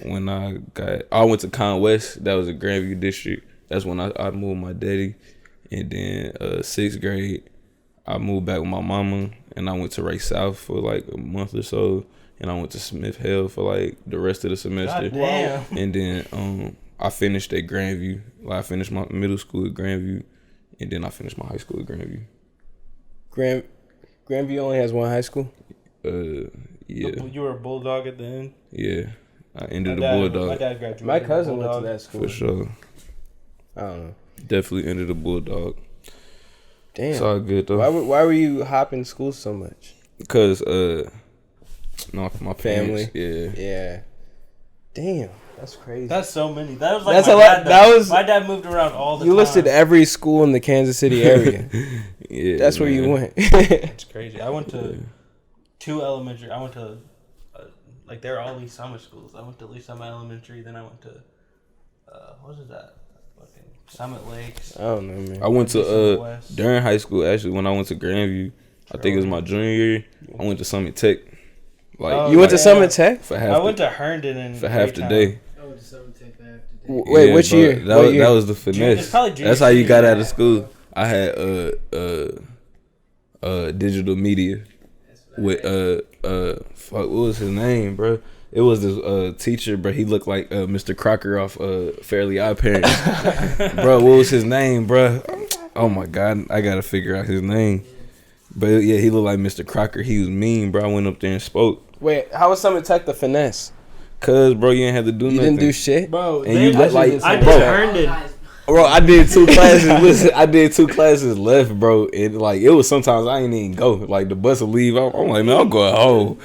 S4: When I went to Con West. That was a Grandview District. That's when I moved my daddy. And then 6th grade, I moved back with my mama, and I went to Ray South for like a month or so, and I went to Smith Hill for like the rest of the semester.
S2: God damn.
S4: And then I finished at Grandview. Like I finished my middle school at Grandview, and then I finished my high school at Grandview.
S3: Grandview only has one high school?
S4: Yeah.
S2: You were a Bulldog at the end?
S4: Yeah. I ended a Bulldog.
S2: My dad graduated.
S3: My cousin went to that school.
S4: For sure.
S3: I don't know.
S4: Definitely ended a Bulldog.
S3: Damn.
S4: It's all good though.
S3: Why were you hopping school so much?
S4: Because my
S3: family.
S4: Parents, yeah.
S3: Yeah. Damn. That's crazy.
S2: That's so many. That was like
S3: that's
S2: my
S3: a lot.
S2: dad,
S3: That was
S2: my dad moved around all the time.
S3: You listed every school in the Kansas City area.
S4: Yeah.
S3: That's where you went.
S2: It's crazy. I went to 2 elementary. I went to like they're all Lee Summit schools. I went to Lee Summit Elementary. Then I went to what is that? Fucking Summit Lakes.
S3: I don't know, man.
S4: I went to during high school actually when I went to Grandview. I think it was my junior year. I went to Summit Tech. Like
S3: you went to Summit Tech
S4: for half.
S2: I went to Herndon and
S4: for half the day.
S5: I went to Summit Tech for half the day.
S3: Wait, which year?
S4: That was the finesse. That's how you got out of school. I had digital media with fuck, what was his name, bro? It was this teacher, bro. He looked like Mr. Crocker off Fairly Odd Parents. Bro, what was his name, bro? Oh my God, I gotta figure out his name. But yeah, he looked like Mr. Crocker. He was mean, bro. I went up there and spoke.
S3: Wait, how was Summit Tech the finesse?
S4: Cause, bro, you didn't have to do nothing.
S3: You didn't do shit,
S2: bro.
S4: And you look like,
S2: I did
S4: bro.
S2: Herndon.
S4: Bro, I did 2 classes. Listen, I did 2 classes left, bro. And like it was sometimes I ain't even go. Like the bus will leave. I'm like, man, I'm going home.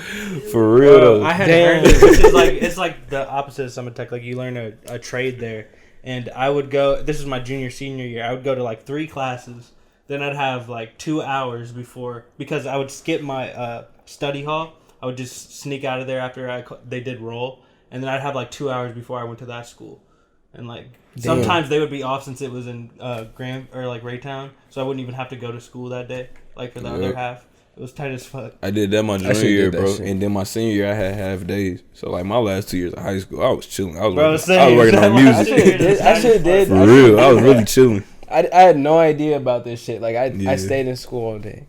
S4: For real though.
S2: I had Herndon, which is like it's like the opposite of Summit Tech. Like you learn a trade there. And I would go. This is my senior year. I would go to like 3 classes. Then I'd have like 2 hours before because I would skip my study hall. I would just sneak out of there after they did roll, and then I'd have like 2 hours before I went to that school. And like sometimes they would be off since it was in Graham or like Raytown, so I wouldn't even have to go to school that day. Like for the other half, it was tight as fuck.
S4: I did that my junior year, bro, and then my senior year I had half days. So like my last 2 years of high school, I was chilling. I was working on music.
S3: I should have did.
S4: For real, I was really chilling.
S3: I had no idea about this shit. Like I stayed in school all day.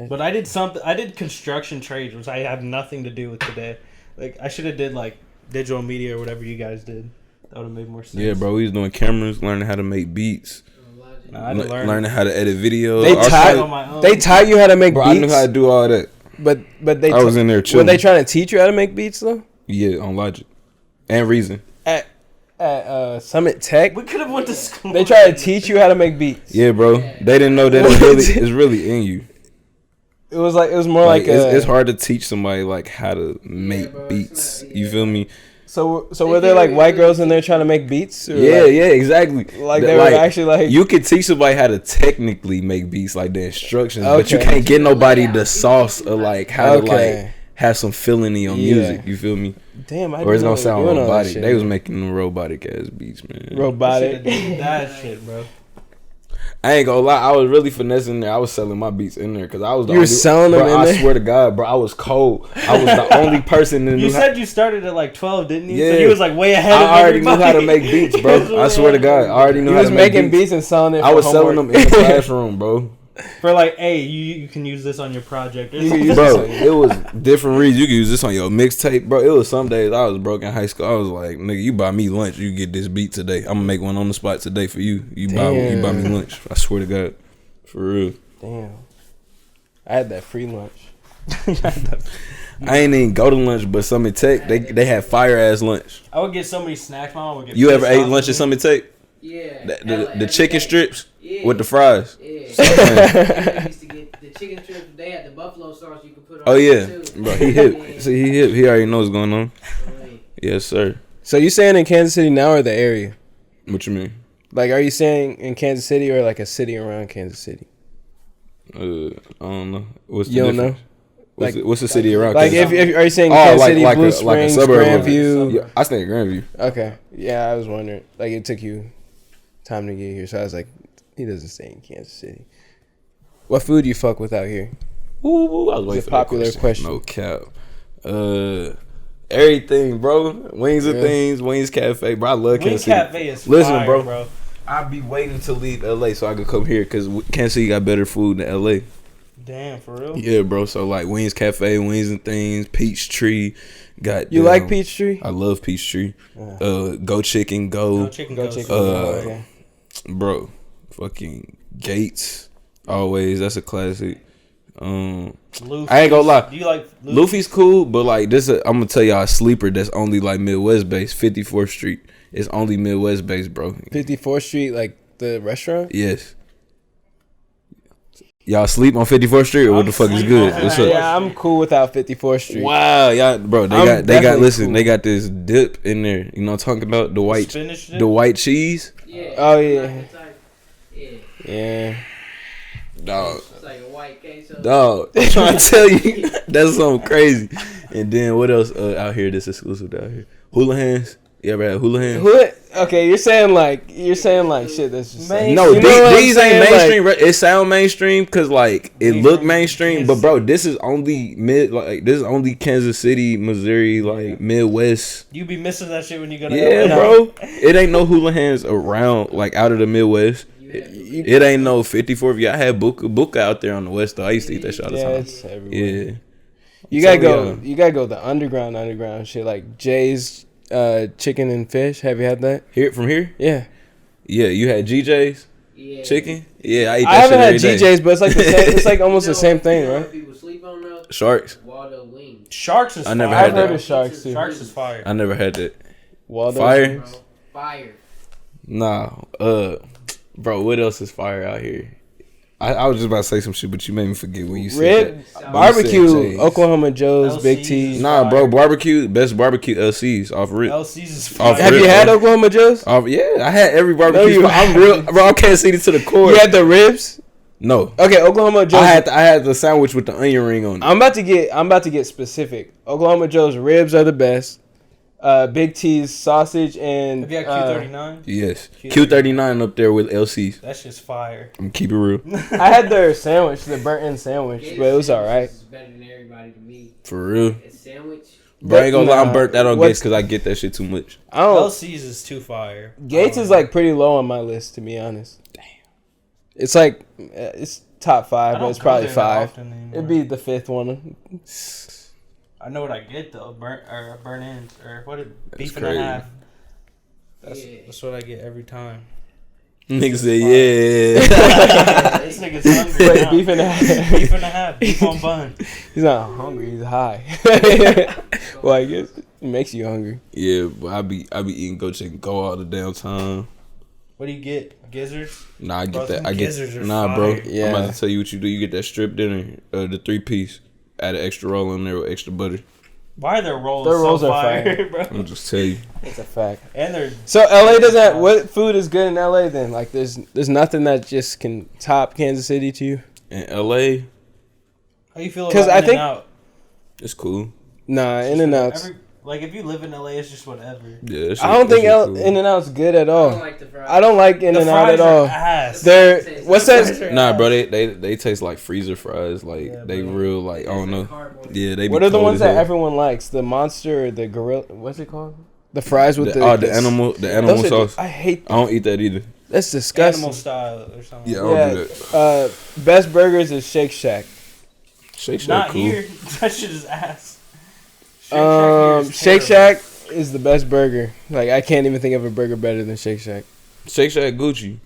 S2: But I did something. I did construction trades, which I have nothing to do with today. Like I should have did like digital media or whatever you guys did. That would have made more sense.
S4: Yeah, bro, we was doing cameras, learning how to make beats,
S2: Nah, I didn't learn.
S4: learning how to edit videos.
S3: They taught you how to make
S4: Bro,
S3: beats.
S4: I knew how to do all that.
S3: But they
S4: I was in there
S3: were
S4: chilling.
S3: they trying to teach you how to make beats though?
S4: Yeah, on Logic and Reason.
S3: At Summit Tech,
S2: We could have went to school.
S3: they try to teach you how to make beats.
S4: Yeah, bro. They didn't know that it's really in you.
S3: It was more like
S4: it's hard to teach somebody like how to make beats. You feel me?
S3: So were there like white girls in there trying to make beats? Or
S4: Yeah,
S3: like,
S4: yeah, exactly.
S3: Like they were actually like
S4: you could teach somebody how to technically make beats, like the instructions, but you
S3: Okay.
S4: can't get nobody the sauce of like how to
S3: Okay.
S4: like have some feeling in your music. You feel me?
S3: Damn, I
S4: Or it's
S3: didn't know
S4: gonna sound
S3: they were doing all that
S4: robotic.
S3: shit.
S4: They was making them robotic ass beats, man.
S3: robotic.
S2: That shit, bro.
S4: I ain't gonna lie, I was really finessing there. I was selling my beats in there because I was the
S3: You were
S4: only,
S3: selling them
S4: bro,
S3: in
S4: I
S3: there?
S4: swear to God, bro, I was cold. I was the only person that knew.
S2: You said you started at like 12, didn't you?
S4: Yeah.
S2: So he was like way ahead of
S4: I already
S2: everybody.
S4: knew how to make beats,
S2: He was
S4: bro. I
S2: way
S4: swear to
S2: ahead
S4: God,
S2: of
S4: I already knew
S3: He
S4: how
S3: was
S4: to make
S3: making
S4: beats.
S3: beats and selling it.
S4: I
S3: for
S4: was selling
S3: homework.
S4: them in the classroom, bro.
S2: For like, hey, you can use this on your project. Or
S3: You can
S2: something.
S3: use
S4: Bro, it was different reasons. You could use this on your mixtape, bro. It was some days I was broke in high school. I was like, nigga, you buy me lunch, you get this beat today. I'm gonna make one on the spot today for you. You buy me lunch. I swear to God, for real.
S3: Damn, I had that free lunch.
S4: I ain't even go to lunch, but Summit Tech, they had fire ass lunch.
S2: I would get so many snacks. My mom would get.
S4: You ever
S2: pissed
S4: ate
S2: off
S4: lunch
S2: with
S4: at
S2: me.
S4: Summit Tech?
S5: Yeah.
S4: The chicken strips
S5: Yeah.
S4: with the fries.
S5: Yeah.
S3: Yeah.
S5: We used to get the chicken strips. They had the buffalo sauce you could put on.
S4: Oh yeah,
S5: too.
S4: bro, he hip. See, he hip. He already knows what's going on.
S5: Right.
S4: Yes, sir.
S3: So you saying in Kansas City now or the area?
S4: What you mean?
S3: Like, are you saying in Kansas City or like a city around Kansas City?
S4: I don't know. What's the
S3: You don't
S4: difference?
S3: Like-
S4: What's the city around?
S3: Like,
S4: Kansas?
S3: if are you saying
S4: Oh,
S3: Kansas
S4: like-
S3: City,
S4: like
S3: Blue
S4: a
S3: Springs,
S4: suburb of-
S3: Grandview?
S4: Yeah, I stay in Grandview.
S3: Okay, yeah, I was wondering. Like, it took you time to get here, so I was like, he doesn't stay in Kansas City. What food you fuck with out here?
S4: Ooh, I was waiting
S3: It's a
S4: for that
S3: popular question.
S4: No cap. Everything, bro. Wings and
S3: Yeah.
S4: things. Wings Cafe, bro. I love
S2: Wing
S4: Kansas City.
S2: Cafe is
S4: Listen,
S2: fire,
S4: bro. I be waiting to leave LA so I could come here because Kansas City got better food than LA.
S2: Damn, for real.
S4: Yeah, bro. So like Wings Cafe, Wings and Things, Peachtree. Got
S3: You like Peachtree?
S4: I love Peachtree. Go Chicken,
S2: Go
S4: Go,
S2: chicken,
S3: Go
S2: goes.
S3: chicken. Okay.
S4: bro. Fucking Gates, always. That's a classic.
S2: Luffy's.
S4: I ain't gonna lie.
S2: Do you like
S4: Luffy's cool, but like this, I'm gonna tell y'all a sleeper that's only like Midwest based. 54th Street is only Midwest based, bro.
S3: 54th Street, like the restaurant.
S4: Yes. Y'all sleep on 54th Street or what
S2: I'm
S4: the fuck is
S2: sleeping
S4: good?
S2: on
S4: What's
S2: that.
S4: up?
S3: Yeah, I'm cool without 54th Street.
S4: Wow, y'all, bro, they
S3: I'm
S4: got
S3: definitely
S4: listen,
S3: cool.
S4: they got this dip in there. You know what I'm talking about? The white,
S2: spinach dip?
S4: the white cheese.
S5: Yeah.
S3: Oh, yeah.
S5: It's like, yeah.
S3: Yeah.
S4: Dog,
S5: It's like a white queso.
S4: dog. I'm trying to tell you, that's something crazy. And then what else out here that's exclusive out here? Hula Hands. You ever had Hula Hands?
S3: Okay, you're saying like shit that's just like,
S4: No,
S3: you know what I'm
S4: these ain't
S3: saying?
S4: mainstream. It sound mainstream because like it
S2: These
S4: look
S2: are
S4: mainstream,
S2: Kansas
S4: but bro, this is only this is only Kansas City, Missouri, like Midwest.
S2: You be missing that shit when you go to
S4: Yeah,
S2: LA.
S4: bro. It ain't no Hula Hands around like out of the Midwest. It ain't no 54th. Yeah, I had Buka out there on the west though. I used to eat that shit all the
S3: Yeah,
S4: time.
S3: it's everywhere.
S4: Yeah.
S3: You gotta
S4: So,
S3: go.
S4: yeah.
S3: You gotta go the underground shit like Jay's chicken and fish. Have you had that?
S4: Here from here?
S3: Yeah.
S4: Yeah, you had GJ's
S5: Yeah.
S4: chicken? Yeah, I eat that
S3: I haven't
S4: shit
S3: had
S4: every day.
S3: GJ's, but it's like the same, it's like almost the same thing,
S5: You know
S3: right?
S5: what people sleep on though?
S4: Sharks.
S5: Waldo wings.
S2: Sharks is
S4: I never
S2: fire.
S3: I've
S4: had
S3: heard
S4: that.
S3: of sharks too.
S2: Sharks is fire.
S4: I never had that.
S3: Waldo
S4: Fire?
S5: Bro. Fire.
S4: Nah, bro, what else is fire out here? I was just about to say some shit, but you made me forget when you said
S3: Red
S4: that.
S3: barbecue,
S4: Jay's.
S3: Oklahoma Joe's,
S2: LC's.
S3: Big T.
S4: Nah, bro, barbecue, best barbecue LC's off rip.
S2: LC's is fire.
S4: Off
S3: Have
S4: rip,
S3: you had
S4: bro.
S3: Oklahoma Joe's?
S4: Yeah, I had every barbecue.
S3: No, you
S4: spot. I'm real, bro. I can't see it to the core.
S3: You had the ribs.
S4: No,
S3: Okay, Oklahoma Joe's.
S4: I had the sandwich with the onion ring on it.
S3: I'm about to get specific. Oklahoma Joe's ribs are the best. Big T's sausage and
S2: Have you had Q39?
S4: Yes, Q39 up there with LC's.
S2: That shit's fire.
S4: I'm keep it real
S3: I had their sandwich, the burnt end sandwich, but it was all right.
S5: It's better than everybody to me.
S4: for real.
S5: A sandwich.
S4: Bro, I ain't gonna lie, I'm
S3: Nah,
S4: burnt that on
S3: what's-
S4: Gates because I get that shit too much.
S3: I don't.
S2: LC's is too fire.
S3: Gates is like pretty low on my list, to be honest. Damn. It's like it's top
S2: I
S3: five,
S2: don't
S3: but it's
S2: go
S3: probably
S2: there that
S3: five.
S2: often anymore.
S3: It'd be the fifth one.
S2: I know what I get though. Burn ends or what? Beef and
S4: crazy.
S2: a half. That's what I get every time.
S4: Nigga said, yeah.
S2: This nigga's hungry.
S3: Wait,
S2: now.
S3: beef and a half.
S2: Beef and a half. Beef on bun.
S3: He's not hungry. He's high. Well, I guess it makes you hungry.
S4: Yeah, but I be eating goat chicken go all the damn time.
S2: What do you get? Gizzards?
S4: Nah, I get
S2: Bro,
S4: that.
S2: them
S4: I
S2: gizzards
S4: get
S2: are
S4: nah, bro.
S2: fire.
S3: Yeah.
S4: I'm about to tell you what you do. You get that strip dinner, the 3-piece, add an extra roll in there with extra butter.
S2: Why are their rolls
S3: Their
S2: so
S3: rolls are
S2: fire,
S3: fire.
S2: bro?
S4: I'm just tell you.
S3: It's a fact.
S2: And they're
S3: So LA doesn't have, what food is good in LA then? Like there's nothing that just can top Kansas City to you?
S4: In LA,
S2: how you feel
S3: 'Cause
S2: about
S3: I think-
S2: In-N-Out?
S4: it's cool.
S3: Nah, In-N-Out's.
S2: Like if you live in LA, it's just whatever.
S4: Yeah, that shit-
S3: I don't
S4: that
S3: think
S4: shit cool.
S3: In-N-Out's good at
S5: I
S3: all.
S5: don't like the fries.
S3: I don't like
S2: The
S3: In-N-Out
S2: fries
S3: at all.
S2: are ass.
S3: They're what's that?
S4: Nah, bro, they taste like freezer fries. Like
S2: Yeah,
S4: they
S2: bro.
S4: real like I don't know. Yeah, they. Be
S3: What are the
S4: cold
S3: ones
S4: as
S3: that
S4: hell.
S3: everyone likes? The Monster or the Gorilla? What's it called? The fries with the
S4: the animal
S3: those are-
S4: sauce.
S3: I hate.
S4: I don't eat that either.
S3: That's disgusting.
S2: Animal style or something.
S4: Yeah, I don't do that.
S3: Best burgers is Shake Shack.
S4: Shake Shack
S2: Not
S4: cool.
S2: here. That shit is ass.
S3: Shake
S2: Shake
S3: Shack is the best burger. Like I can't even think of a burger better than Shake Shack.
S4: Shake Shack Gucci.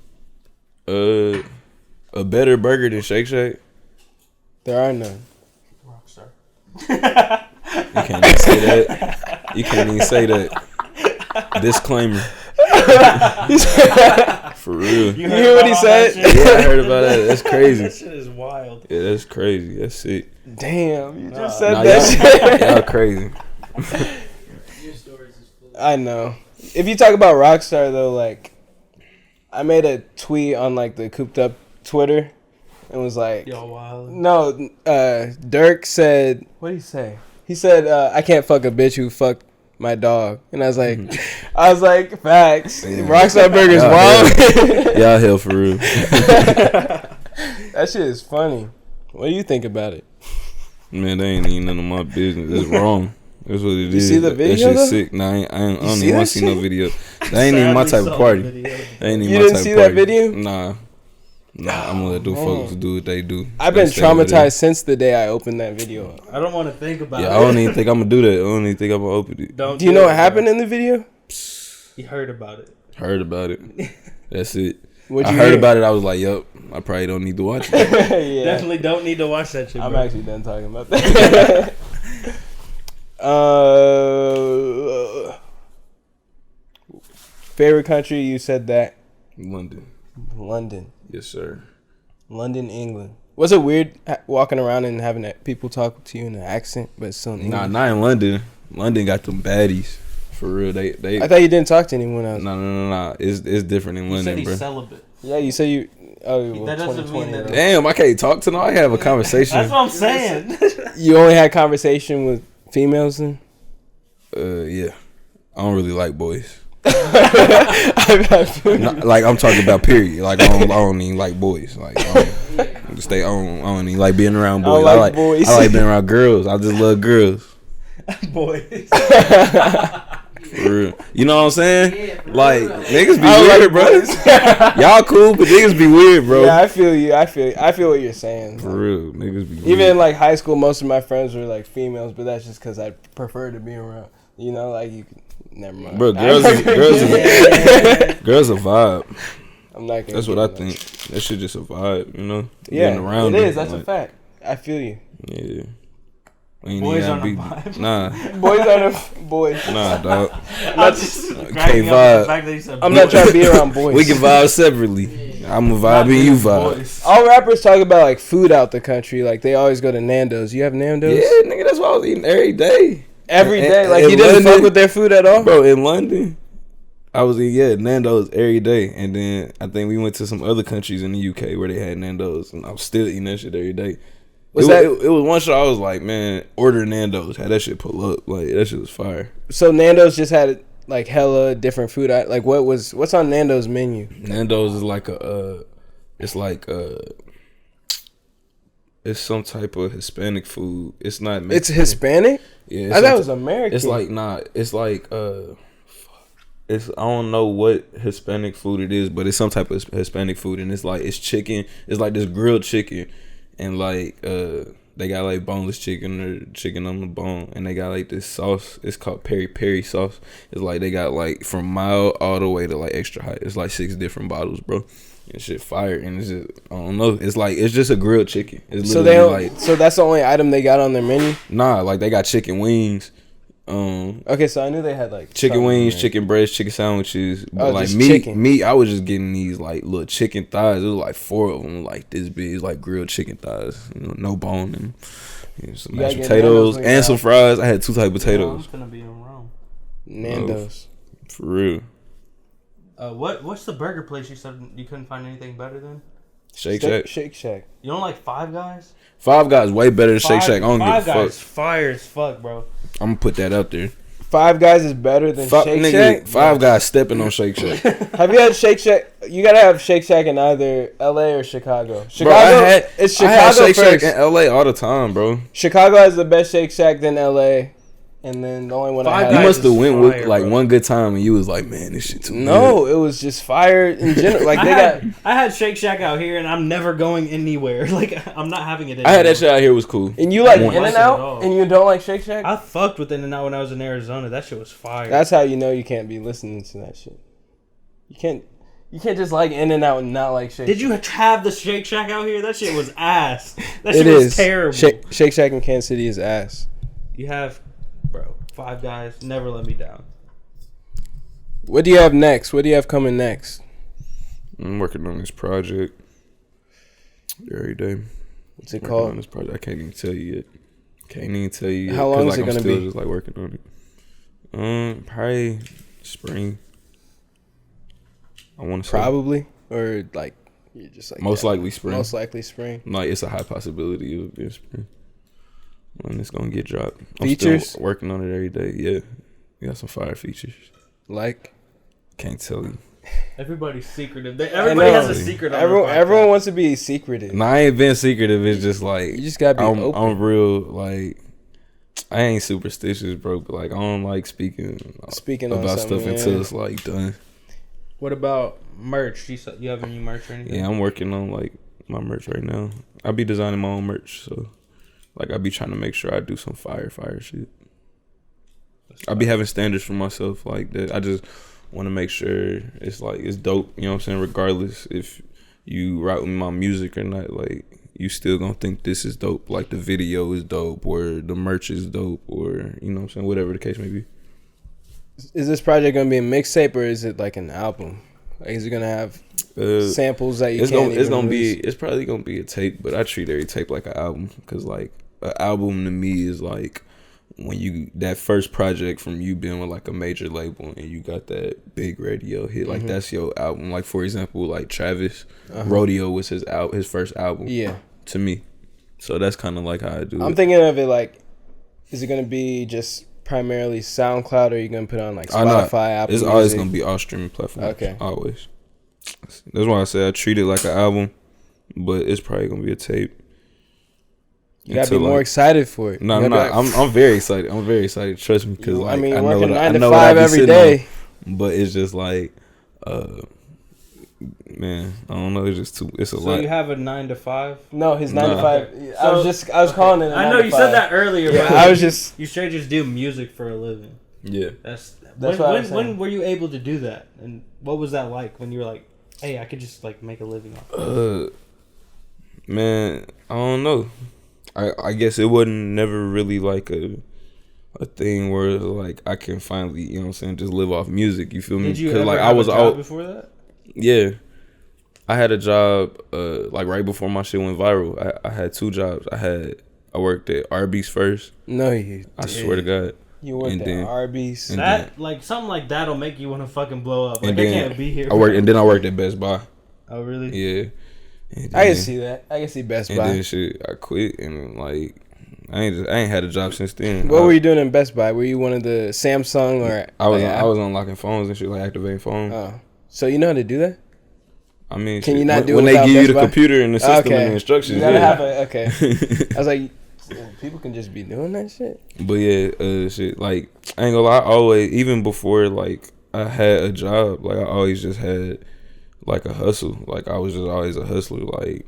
S4: A better burger than Shake Shack.
S3: There are none.
S2: Rockstar.
S4: You can't even say that. You can't even say that. Disclaimer. For real.
S3: You hear what he said?
S4: Yeah, I heard about that. That's
S2: That
S4: crazy.
S2: shit is wild.
S4: Yeah, that's crazy. That's sick.
S3: Damn, you just
S2: Nah,
S3: said
S4: Nah,
S3: that shit.
S4: y'all crazy.
S5: Your stories is full.
S3: I know. If you talk about Rockstar though, like I made a tweet on like the Cooped Up Twitter and was like,
S2: Yo, wild.
S3: no, Dirk said, what did he say? He said, I can't fuck a bitch who fucked my dog. And I was like, facts.
S4: Damn.
S3: Rockstar Burger's
S4: Y'all
S3: wild.
S4: Y'all hell for real.
S3: That shit is funny. What do you think about it?
S4: Man, they ain't even none of my business. It's wrong. That's what it is.
S3: see the
S4: That
S3: video,
S4: shit's
S3: though?
S4: sick. Nah, I don't
S3: see
S4: even want
S3: that
S4: to see no
S3: shit?
S4: video. That ain't even my type of party. That ain't even
S3: You
S4: my
S3: didn't
S4: type
S3: see
S4: of
S3: that
S4: party.
S3: video?
S4: Nah, I'm gonna let them folks do what they do.
S3: I've been
S4: They stay over there.
S3: traumatized since the day I opened that video up.
S2: I don't want to think about
S4: Yeah,
S2: it.
S4: I don't even think I'm gonna do that. I don't even think I'm gonna open it.
S2: Don't
S3: Do you know
S2: it,
S3: what
S2: bro.
S3: happened in the video?
S2: You heard about it.
S4: Heard about it. That's it.
S3: What'd
S4: I
S3: you
S4: heard
S3: hear?
S4: about it. I was like, yup. I probably don't need to watch it.
S3: Yeah.
S2: Definitely don't need to watch that shit,
S3: I'm
S2: bro.
S3: actually done talking about that. Favorite country? You said that.
S4: London.
S3: London.
S4: Yes, sir.
S3: London, England. Was it weird walking around and having people talk to you in an accent, but still in
S4: Nah,
S3: English?
S4: not in London. London got them baddies. For real. They
S3: I thought you didn't talk to anyone else.
S4: No. It's different in
S2: You said
S4: London,
S2: he's
S4: bro.
S2: celibate.
S3: Yeah, you said you. Oh, well,
S2: That doesn't mean
S3: 2020.
S2: that-
S4: Damn, I can't talk to no. I have a conversation.
S2: That's what I'm saying.
S3: You only had conversation with females then?
S4: Yeah. I don't really like boys.
S3: I feel you.
S4: Not, like I'm talking about period. Like I don't even like boys. Like I don't even like being around
S3: I don't
S4: boys.
S3: like boys.
S4: I like being around girls. I just love girls.
S2: Boys.
S4: For real. You know what I'm saying?
S5: Yeah, for
S4: Like
S5: real.
S4: niggas be
S3: I don't
S4: weird, bro. Y'all cool, but niggas be weird, bro.
S3: Yeah, I feel you. I feel what you're saying.
S4: For real, niggas be weird.
S3: Even in like high school, most of my friends were like females, but that's just because I prefer to be around. You know, like you. Never mind.
S4: Bro, girls a vibe.
S3: I'm not.
S4: That's what I think. That shit just a vibe, you know.
S3: Yeah,
S4: Being around
S3: it
S4: them,
S3: is. That's a
S4: like,
S3: fact. I feel you.
S4: Yeah. Ain't
S2: Boys
S4: even
S2: on
S4: be,
S2: a vibe.
S4: Nah,
S3: Boys are the boys.
S4: nah, dog.
S2: I'm just
S4: Can't
S2: cracking up
S4: vibe.
S2: at the fact that he said
S3: I'm not
S2: boys.
S3: trying to be around boys.
S4: We can vibe separately. I'm a vibe and you vibe.
S2: Boys.
S3: All rappers talk about like food out the country. Like they always go to Nandos. You have Nandos
S4: Yeah, nigga, that's what I was eating every day.
S3: every
S4: In-
S3: day. Like
S4: in
S3: you didn't
S4: London-
S3: fuck with their food at all.
S4: Bro, in London, I was eating Nando's every day, and then I think we went to some other countries in the UK where they had Nando's, and I was still eating that shit every day.
S3: Was
S4: it,
S3: that-
S4: it was one show I was like, man, order Nando's, had that shit pull up, like that shit was fire.
S3: So Nandos just had like hella different food. Like what's on Nando's menu?
S4: Nando's is like it's some type of Hispanic food. It's not Mexican.
S3: It's Hispanic.
S4: Yeah,
S3: I thought it was American.
S4: It's like it's like it's I don't know what Hispanic food it is, but it's some type of Hispanic food, and it's like it's chicken. It's like this grilled chicken, and like They got like boneless chicken or chicken on the bone, and they got like this sauce. It's called peri peri sauce. It's like they got like from mild all the way to like extra hot. It's like 6 different bottles, bro. And shit fire, and it's just I don't know. It's like it's just a grilled chicken. It's
S3: So so that's the only item they got on their menu.
S4: nah, like they got chicken wings.
S3: Okay, so I knew they had like
S4: Chicken wings,
S3: there.
S4: chicken breasts, chicken sandwiches. But like
S3: just
S4: meat,
S3: chicken.
S4: I was just getting these like little chicken thighs. It was like 4 of them, like this big. It's like grilled chicken thighs, no bone, and some
S3: You
S4: mashed
S3: gotta get
S4: potatoes
S3: Nandos
S4: and some fries. I had 2 type
S2: I'm
S4: potatoes.
S2: gonna be in Rome.
S3: Nandos.
S4: For real.
S2: What's the burger place you said you couldn't find anything better than?
S4: Shake Shack.
S3: Shake Shack.
S2: You don't like Five Guys?
S4: Five Guys way better than Shake Shack. I don't give a
S2: Five
S4: fuck.
S2: Guys fire as fuck, bro.
S4: I'm gonna put that up there.
S3: Five Guys is better than Shake Shack.
S4: Five Guys stepping on Shake Shack.
S3: Have you had Shake Shack? You gotta have Shake Shack in either LA or Chicago. Chicago, it's
S4: I had
S3: Chicago
S4: Shake
S3: first.
S4: Shack in LA all the time, bro.
S3: Chicago has the best Shake Shack, then LA, and then the only one I
S2: Five
S3: had.
S4: You
S2: Guys
S4: must have
S2: is
S4: went with
S2: fire,
S4: like
S2: bro.
S4: one good time and you was like, man, this shit too good.
S3: No, it was just fire in general. Like
S2: I had Shake Shack out here, and I'm never going anywhere. Like I'm not having it anymore.
S4: I had that shit out here, was cool.
S3: and you like
S2: I didn't
S3: In
S2: like
S3: and
S2: it at
S3: Out,
S2: all.
S3: and you don't like Shake Shack.
S2: I fucked with In-N-Out when I was in Arizona. That shit was fire.
S3: That's how you know you can't be listening to that shit. You can't just like In and Out and not like Shake.
S2: Did you have the Shake Shack out here? That shit was ass. That
S3: It
S2: shit was
S3: is
S2: terrible.
S3: Shake Shack in Kansas City is ass.
S2: You have, bro, Five Guys. Never let me down.
S3: What do you have next? What do you have coming next?
S4: I'm working on this project every day.
S3: What's it
S4: Working on
S3: called?
S4: this project. I can't even tell you yet.
S3: How long
S4: 'cause,
S3: is it
S4: I'm
S3: gonna
S4: still
S3: be?
S4: just like working on it. Probably spring. I want to say
S3: Probably, or like you're just like
S4: most likely spring.
S3: Most likely spring.
S4: Like it's a high possibility of being spring when it's gonna get dropped. I'm
S3: Features?
S4: still working on it every day. Yeah, we got some fire features.
S3: Like
S4: Can't tell you.
S2: Everybody's secretive.
S3: I
S2: Everybody
S3: know.
S2: has a secret. On
S3: Everyone wants to be secretive.
S4: Nah, I ain't been secretive. It's just like
S3: You just gotta be open.
S4: I'm real like. I ain't superstitious, bro, but like I don't like speaking
S3: Speaking on
S4: about
S3: something,
S4: stuff
S3: yeah.
S4: until it's like done.
S2: What about merch? You have any merch or anything?
S4: Yeah, I'm working on like my merch right now. I be designing my own merch, so like I be trying to make sure I do some fire shit. I be having standards for myself like that. I just want to make sure it's like it's dope. You know what I'm saying? Regardless if you rock with my music or not, like you still gonna think this is dope. Like the video is dope, or the merch is dope, or you know what I'm saying? Whatever the case may be.
S3: Is this project gonna be a mixtape or is it like an album? Like, is it gonna have samples that you
S4: it's
S3: can't
S4: gonna it's
S3: even
S4: gonna
S3: release?
S4: be it's probably gonna be a tape, but I treat every tape like an album because like an album to me is like when you that first project from you being with like a major label and you got that big radio hit, like that's your album. Like for example, like Travis, Rodeo was his first album.
S3: Yeah.
S4: To me, so that's kind of like how I do.
S3: I'm
S4: it.
S3: thinking of it like, is it gonna be just primarily SoundCloud or are you gonna put on like Spotify, Apple
S4: It's
S3: Music?
S4: always gonna be all streaming platforms.
S3: Okay.
S4: Always. That's why I say I treat it like an album, but it's probably gonna be a tape.
S3: You gotta be more excited for it.
S4: No,
S3: You
S4: no,
S3: gotta be like,
S4: I'm very excited. I'm very excited. Trust me, because like,
S3: I mean,
S4: I know
S3: working
S4: what
S3: 9 to
S4: I know what
S3: 5
S4: I be
S3: every
S4: sitting
S3: day.
S4: on, but it's just like, man, I don't know. It's just too. It's a
S2: So
S4: lot.
S2: you have a 9 to 5?
S3: No, his 9 to
S4: Nah.
S3: 5. I was calling it.
S2: I know you said that earlier.
S3: Yeah,
S2: but
S3: I was just.
S2: You straight just do music for a living.
S4: Yeah.
S2: That's
S3: what I was saying.
S2: when were you able to do that? And what was that like when you were like, hey, I could just like make a living off of it?
S4: Man, I don't know. I guess it wasn't never really like a thing where like I can finally, you know what I'm saying, just live off music. You feel me?
S2: Did you ever
S4: like
S2: have
S4: I was
S2: a job
S4: out
S2: before that?
S4: Yeah. I had a job like right before my shit went viral. I had 2 jobs. I worked at Arby's first.
S3: No, you.
S4: I swear to God.
S3: You worked
S4: And
S3: at
S4: then-
S3: Arby's.
S4: and
S2: That like something like that'll make you want to fucking blow up. Like
S4: And
S2: I
S4: then
S2: can't be here.
S4: I worked at Best Buy.
S2: Oh really?
S4: Yeah. And
S3: I can
S4: then-
S3: see that. I can see Best
S4: And
S3: Buy.
S4: then shit, I quit and like I ain't had a job since then.
S3: What were you doing in Best Buy? Were you one of the Samsung or?
S4: I was
S3: like,
S4: I was unlocking phones and shit, like activating phones.
S3: Oh, so you know how to do that?
S4: I mean,
S3: Can
S4: shit,
S3: you not
S4: when,
S3: do it
S4: when they
S3: without
S4: give you
S3: Best
S4: the
S3: Buy?
S4: computer and the system and the instructions?
S3: You gotta
S4: Yeah.
S3: have a okay. I was like, people can just be doing that shit.
S4: But yeah, shit. Like I ain't gonna lie. I always, even before like I had a job, like I always just had like a hustle. Like I was just always a hustler. Like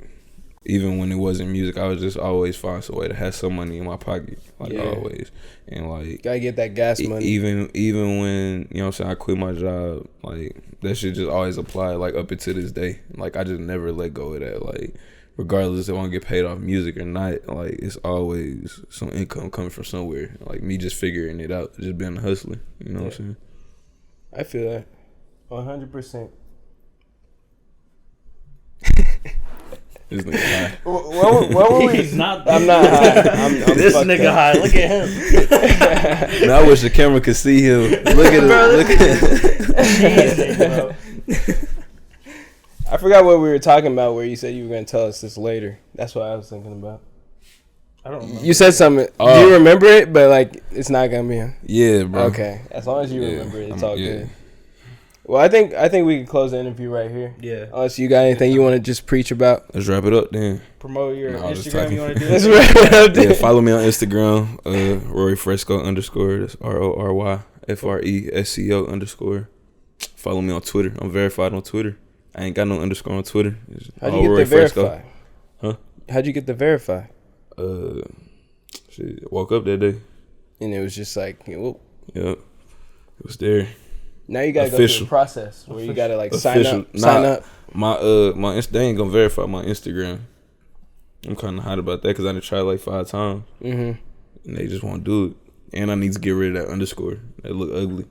S4: even when it wasn't music, I would just always find some way to have some money in my pocket, like always. And like
S3: gotta get that gas money.
S4: Even when, you know what I'm saying, I quit my job, like that shit just always applied, like up until this day. Like I just never let go of that. Like regardless if I want to get paid off music or not, like it's always some income coming from somewhere. Like me just figuring it out, just being a hustler. You know what I'm saying?
S3: I feel that 100%.
S4: This nigga high.
S3: What were we?
S2: He's not.
S3: I'm not high. I'm
S2: This
S3: fucked
S2: nigga
S3: up.
S2: high. Look at him.
S4: Now I wish the camera could see him. Look at him. Look at him.
S2: Bro.
S3: I forgot what we were talking about where you said you were going to tell us this later. That's what I was thinking about.
S2: I don't remember.
S3: You said something. Do you remember it? But like, it's not going to be.
S4: Yeah, bro.
S3: Okay. As long as you remember it, it's all good. Well, I think we can close the interview right here.
S2: Yeah.
S3: Unless you got anything you want to just preach about.
S4: Let's wrap it up then.
S2: Promote your
S4: No, just
S2: Instagram.
S4: talking.
S2: You want to do
S3: Let's
S2: it?
S3: wrap it up.
S4: Yeah, follow me on Instagram, Rory Fresco _. That's RORYFRESCO _. Follow me on Twitter. I'm verified on Twitter. I ain't got no underscore on Twitter. It's
S3: How'd
S4: all
S3: you get
S4: Rory
S3: the verify?
S4: Fresco. Huh?
S3: How'd you get the verify?
S4: Shit, woke up that day.
S3: And it was just like, whoop.
S4: Yep. It was there.
S3: Now you gotta go
S4: Official.
S3: through the process where you gotta like
S4: Official.
S3: sign up.
S4: My they ain't gonna verify my Instagram. I'm kind of hot about that because I done tried like 5 times. And they just won't do it. And I need to get rid of that underscore. That look ugly.